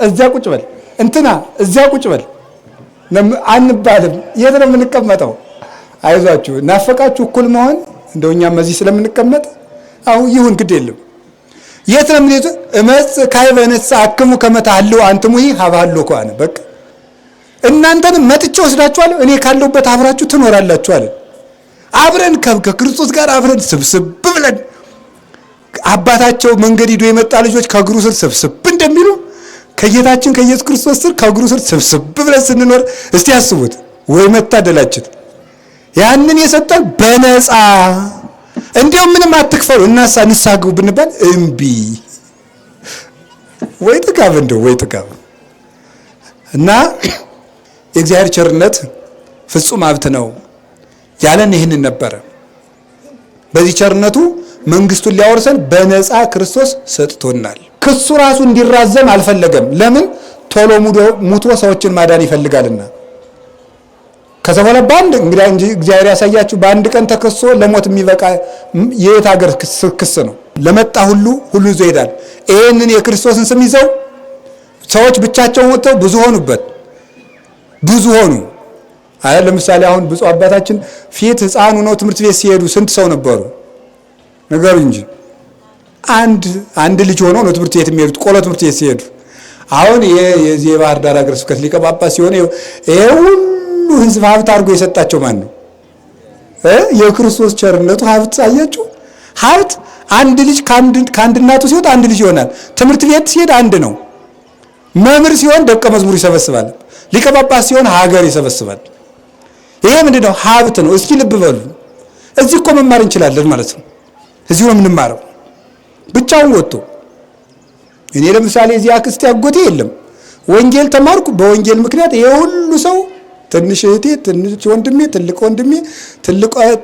እዚያ ቁጭ በል፣ እንትና እዚያ ቁጭ በል አንባልም። የት ነው የምንቀመጠው? አይዟችሁ ናፈቃችሁ እኩል መሆን እንደው እኛም እዚህ ስለምንቀመጥ አሁን ይሁን ግድ የለም። የት ነው የምንሄደው? እመጽ ካዕበ ነሥአክሙ ከመ ታህልው አንትሙ ሀባሎ ከሆነ በቃ እናንተንም መጥቼ ወስዳችኋለሁ፣ እኔ ካለሁበት አብራችሁ ትኖራላችሁ አለ። አብ አብረን ከክርስቶስ ጋር አብረን ስብስብ ብለን አባታቸው መንገድ ሂዶ የመጣ ልጆች ከእግሩ ስር ስብስብ እንደሚሉ ከጌታችን ከኢየሱስ ክርስቶስ ስር ከእግሩ ስር ስብስብ ብለን ስንኖር እስቲ ያስቡት ወይ መታደላችን። ያንን የሰጠን በነፃ እንዲያው ምንም አትክፈሉ እናሳ ንስሐ ግቡ ብንባል እምቢ። ወይ ጥጋብ እንደው ወይ ጥጋብ። እና የእግዚአብሔር ቸርነት ፍጹም ሀብት ነው ያለን ይህንን ነበረ። በዚህ ቸርነቱ መንግስቱን ሊያወርሰን በነፃ ክርስቶስ ሰጥቶናል። ክሱ ራሱ እንዲራዘም አልፈለገም። ለምን? ቶሎ ሙቶ ሰዎችን ማዳን ይፈልጋልና። ከዛ በኋላ በአንድ እንግዲህ እንጂ እግዚአብሔር ያሳያችሁ በአንድ ቀን ተከሶ ለሞት የሚበቃ የት ሀገር ክስ ነው? ለመጣ ሁሉ ይዞ ይሄዳል። ይህንን የክርስቶስን ስም ይዘው ሰዎች ብቻቸውን ወጥተው ብዙ ሆኑበት፣ ብዙ ሆኑ። አይ ለምሳሌ አሁን ብፁዕ አባታችን ፊት ሕፃኑ ነው ትምህርት ቤት ሲሄዱ ስንት ሰው ነበሩ? ነገሩ እንጂ አንድ ልጅ ሆኖ ነው ትምህርት ቤት የሚሄዱት፣ ቆሎ ትምህርት ቤት ሲሄዱ። አሁን የዚህ የባህር ዳር ሀገረ ስብከት ሊቀ ጳጳስ ሲሆን ይሄ ሁሉ ህዝብ ሀብት አድርጎ የሰጣቸው ማን ነው? የክርስቶስ ቸርነቱ ሀብት አያችሁ። ሀብት አንድ ልጅ ከአንድ እናቱ ሲወጣ አንድ ልጅ ይሆናል። ትምህርት ቤት ሲሄድ አንድ ነው። መምህር ሲሆን ደቀ መዝሙር ይሰበስባል። ሊቀ ጳጳስ ሲሆን ሀገር ይሰበስባል። ይሄ ምንድነው? ሀብት ነው። እስኪ ልብ በሉ። እዚህ እኮ መማር እንችላለን ማለት ነው። እዚሁ ነው የምንማረው ብቻውን ወጥቶ። እኔ ለምሳሌ እዚህ አክስቴ አጎቴ የለም፣ ወንጌል ተማርኩ። በወንጌል ምክንያት ይሄ ሁሉ ሰው ትንሽ እህቴ፣ ትንሽ ወንድሜ፣ ትልቅ ወንድሜ፣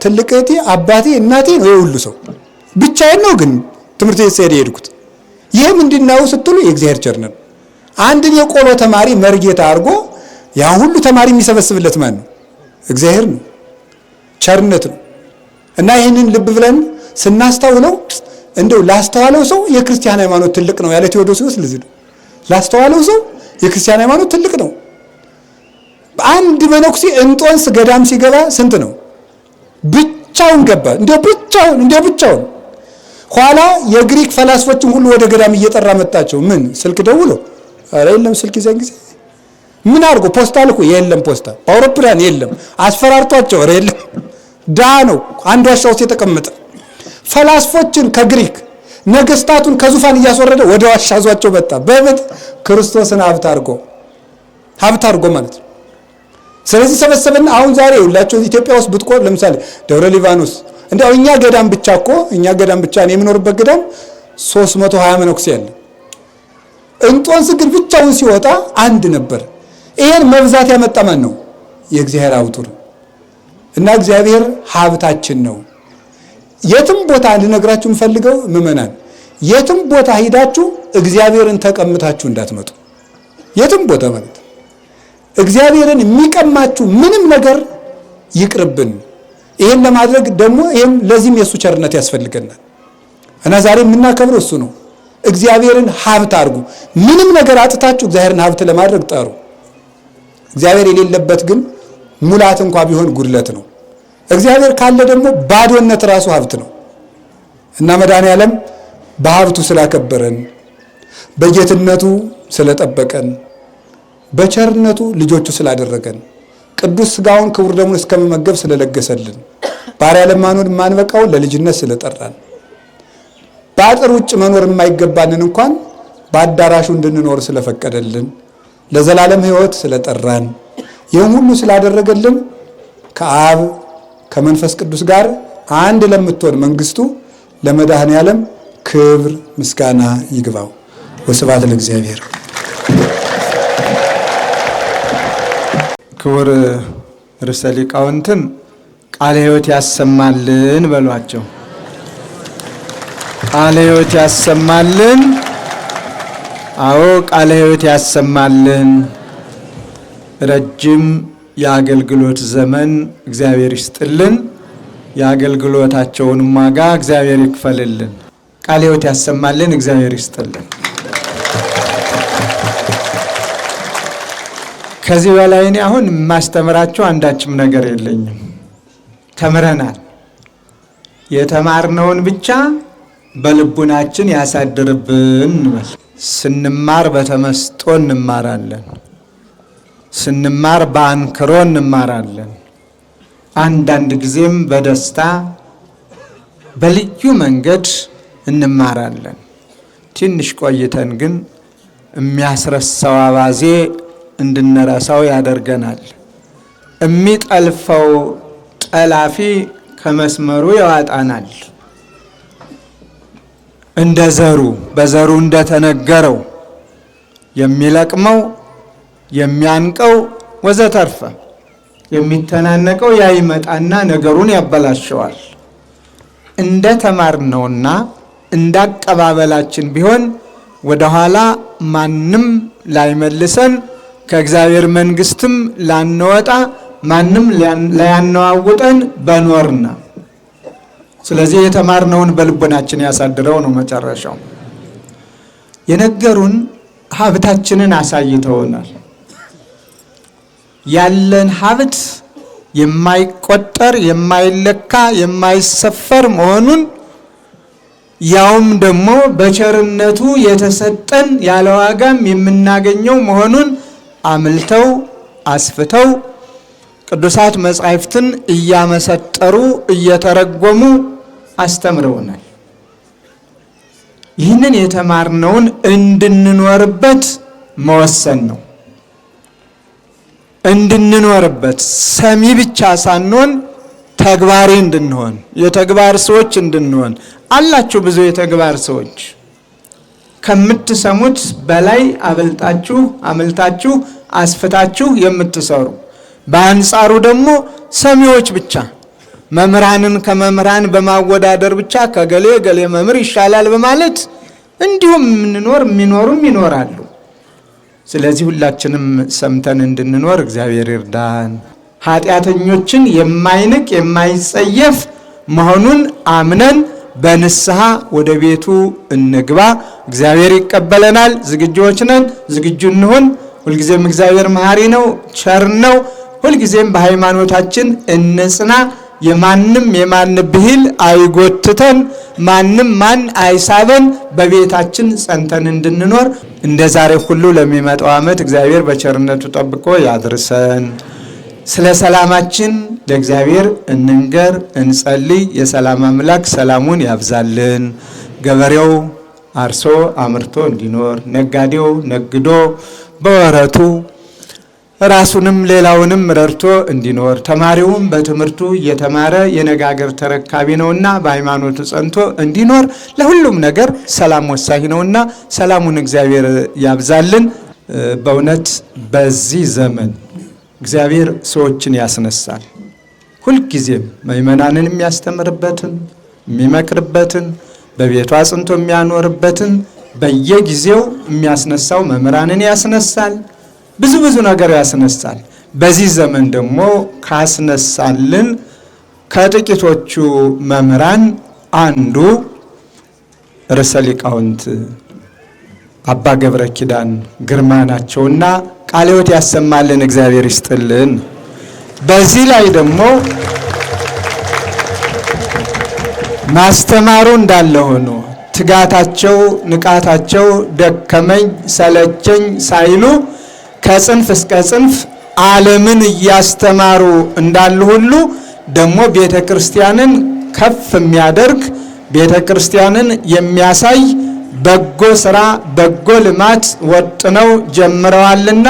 ትልቅ እህቴ፣ አባቴ፣ እናቴ ነው። ይሄ ሁሉ ሰው ብቻዬን ነው ግን ትምህርት ቤት ስሄድ የሄድኩት። ይሄ ምንድነው ስትሉ የእግዚአብሔር ቸርነት። አንድን የቆሎ ተማሪ መርጌታ አድርጎ ያ ሁሉ ተማሪ የሚሰበስብለት ማን ነው? እግዚአብሔር ነው። ቸርነት ነው። እና ይህንን ልብ ብለን ስናስተውለው እንደው ላስተዋለው ሰው የክርስቲያን ሃይማኖት ትልቅ ነው ያለ ቴዎዶሲዎስ ለዚህ ነው። ላስተዋለው ሰው የክርስቲያን ሃይማኖት ትልቅ ነው። አንድ መነኩሴ እንጦንስ ገዳም ሲገባ ስንት ነው? ብቻውን ገባ። እንደው ብቻውን ኋላ የግሪክ ፈላስፎችን ሁሉ ወደ ገዳም እየጠራ መጣቸው። ምን ስልክ ደውሎ? ኧረ የለም ስልክ ይዘን ጊዜ ምን አድርጎ ፖስታ ልኮ? የለም ፖስታ። አውሮፕላን የለም። አስፈራርቷቸው? ኧረ የለም። ዳ ነው አንድ ዋሻ ውስጥ የተቀመጠ ፈላስፎችን ከግሪክ ነገስታቱን ከዙፋን እያስወረደ ወደ ዋሻ ዟቸው መጣ። በምን? ክርስቶስን ሀብት አድርጎ ማለት ነው። ስለዚህ ሰበሰበና አሁን ዛሬ ሁላችሁ ኢትዮጵያ ውስጥ ብትቆር ለምሳሌ ደብረ ሊባኖስ እንደው እኛ ገዳም ብቻ እኔ የምኖርበት ገዳም 320 መነኩሴ ያለ። እንጦንስ ግን ብቻውን ሲወጣ አንድ ነበር። ይሄን መብዛት ያመጣ ማን ነው? የእግዚአብሔር ሀብቱ ነው። እና እግዚአብሔር ሀብታችን ነው። የትም ቦታ ልነግራችሁ የምፈልገው ምእመናን፣ የትም ቦታ ሂዳችሁ እግዚአብሔርን ተቀምታችሁ እንዳትመጡ። የትም ቦታ ማለት እግዚአብሔርን የሚቀማችሁ ምንም ነገር ይቅርብን። ይሄን ለማድረግ ደግሞ ለዚህም የእሱ ቸርነት ያስፈልገናል። እና ዛሬ የምናከብረው እሱ ነው። እግዚአብሔርን ሀብት አድርጉ። ምንም ነገር አጥታችሁ እግዚአብሔርን ሀብት ለማድረግ ጠሩ። እግዚአብሔር የሌለበት ግን ሙላት እንኳ ቢሆን ጉድለት ነው። እግዚአብሔር ካለ ደግሞ ባዶነት ራሱ ሀብት ነው። እና መድኃኔዓለም በሀብቱ ስላከበረን፣ በጌትነቱ ስለጠበቀን፣ በቸርነቱ ልጆቹ ስላደረገን፣ ቅዱስ ሥጋውን ክቡር ደሙን እስከመመገብ ስለለገሰልን፣ ባሪያ ለማኖር የማንበቃውን ለልጅነት ስለጠራን፣ በአጥር ውጭ መኖር የማይገባንን እንኳን በአዳራሹ እንድንኖር ስለፈቀደልን፣ ለዘላለም ሕይወት ስለጠራን፣ ይህን ሁሉ ስላደረገልን ከአብ ከመንፈስ ቅዱስ ጋር አንድ ለምትሆን መንግስቱ ለመድኃኔዓለም ክብር ምስጋና ይግባው። ወስብሐት ለእግዚአብሔር። ክቡር ርዕሰ ሊቃውንትን ቃለ ሕይወት ያሰማልን በሏቸው። ቃለ ሕይወት ያሰማልን። አዎ ቃለ ሕይወት ያሰማልን። ረጅም የአገልግሎት ዘመን እግዚአብሔር ይስጥልን። የአገልግሎታቸውን ዋጋ እግዚአብሔር ይክፈልልን። ቃለ ሕይወት ያሰማልን። እግዚአብሔር ይስጥልን። ከዚህ በላይ እኔ አሁን የማስተምራቸው አንዳችም ነገር የለኝም። ተምረናል። የተማርነውን ብቻ በልቡናችን ያሳድርብን እንበል። ስንማር በተመስጦ እንማራለን። ስንማር በአንክሮ እንማራለን። አንዳንድ ጊዜም በደስታ በልዩ መንገድ እንማራለን። ትንሽ ቆይተን ግን የሚያስረሳው አባዜ እንድንረሳው ያደርገናል። የሚጠልፈው ጠላፊ ከመስመሩ ያዋጣናል። እንደ ዘሩ በዘሩ እንደተነገረው የሚለቅመው የሚያንቀው ወዘተርፈ የሚተናነቀው ያ ይመጣና ነገሩን ያበላሸዋል። እንደ ተማርነውና እንዳቀባበላችን ቢሆን ወደኋላ ማንም ላይመልሰን ከእግዚአብሔር መንግስትም ላንወጣ ማንም ላያነዋውጠን በኖርና። ስለዚህ የተማርነውን በልቦናችን ያሳድረው ነው መጨረሻው። የነገሩን ሀብታችንን አሳይተውናል። ያለን ሀብት የማይቆጠር የማይለካ የማይሰፈር መሆኑን ያውም ደግሞ በቸርነቱ የተሰጠን ያለ ዋጋም የምናገኘው መሆኑን አምልተው አስፍተው ቅዱሳት መጻሕፍትን እያመሰጠሩ እየተረጎሙ አስተምረውናል። ይህንን የተማርነውን እንድንኖርበት መወሰን ነው። እንድንኖርበት ሰሚ ብቻ ሳንሆን ተግባሪ እንድንሆን የተግባር ሰዎች እንድንሆን። አላችሁ ብዙ የተግባር ሰዎች ከምትሰሙት በላይ አምልታችሁ አስፍታችሁ የምትሰሩ፣ በአንጻሩ ደግሞ ሰሚዎች ብቻ መምህራንን ከመምህራን በማወዳደር ብቻ ከገሌ ገሌ መምህር ይሻላል በማለት እንዲሁም የሚኖሩም ይኖራሉ። ስለዚህ ሁላችንም ሰምተን እንድንኖር እግዚአብሔር ይርዳን። ኃጢአተኞችን የማይንቅ የማይጸየፍ መሆኑን አምነን በንስሐ ወደ ቤቱ እንግባ። እግዚአብሔር ይቀበለናል። ዝግጁዎች ነን። ዝግጁ እንሁን። ሁልጊዜም እግዚአብሔር መሐሪ ነው፣ ቸር ነው። ሁልጊዜም በሃይማኖታችን እንጽና። የማን ብሂል አይጎትተን፣ ማንም ማን አይሳበን። በቤታችን ጸንተን እንድንኖር እንደ ዛሬ ሁሉ ለሚመጣው ዓመት እግዚአብሔር በቸርነቱ ጠብቆ ያድርሰን። ስለ ሰላማችን ለእግዚአብሔር እንንገር፣ እንጸልይ። የሰላም አምላክ ሰላሙን ያብዛልን። ገበሬው አርሶ አምርቶ እንዲኖር፣ ነጋዴው ነግዶ በወረቱ ራሱንም ሌላውንም ረድቶ እንዲኖር፣ ተማሪውም በትምህርቱ እየተማረ የነጋገር ተረካቢ ነውና በሃይማኖቱ ጸንቶ እንዲኖር፣ ለሁሉም ነገር ሰላም ወሳኝ ነውና ሰላሙን እግዚአብሔር ያብዛልን። በእውነት በዚህ ዘመን እግዚአብሔር ሰዎችን ያስነሳል። ሁልጊዜም ምእመናንን የሚያስተምርበትን የሚመክርበትን በቤቱ አጽንቶ የሚያኖርበትን በየጊዜው የሚያስነሳው መምህራንን ያስነሳል። ብዙ ነገር ያስነሳል። በዚህ ዘመን ደግሞ ካስነሳልን ከጥቂቶቹ መምህራን አንዱ ርዕሰ ሊቃውንት አባ ገብረ ኪዳን ግርማ ናቸውና ቃለ ሕይወት ያሰማልን፣ እግዚአብሔር ይስጥልን። በዚህ ላይ ደግሞ ማስተማሩ እንዳለ ሆኖ ትጋታቸው፣ ንቃታቸው ደከመኝ ሰለቸኝ ሳይሉ ከጽንፍ እስከ ጽንፍ ዓለምን እያስተማሩ እንዳሉ ሁሉ ደግሞ ቤተ ክርስቲያንን ከፍ የሚያደርግ ቤተ ክርስቲያንን የሚያሳይ በጎ ስራ በጎ ልማት ወጥነው ጀምረዋልና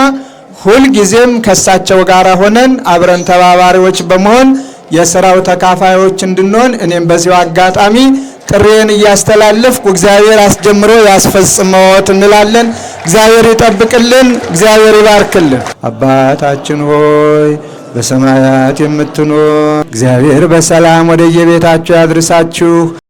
ሁልጊዜም ከሳቸው ጋር ሆነን አብረን ተባባሪዎች በመሆን የሥራው ተካፋዮች እንድንሆን እኔም በዚሁ አጋጣሚ ጥሬን እያስተላለፍኩ እግዚአብሔር አስጀምሮ ያስፈጽመዎት እንላለን። እግዚአብሔር ይጠብቅልን፣ እግዚአብሔር ይባርክልን። አባታችን ሆይ በሰማያት የምትኖር እግዚአብሔር በሰላም ወደ የቤታችሁ ያድርሳችሁ።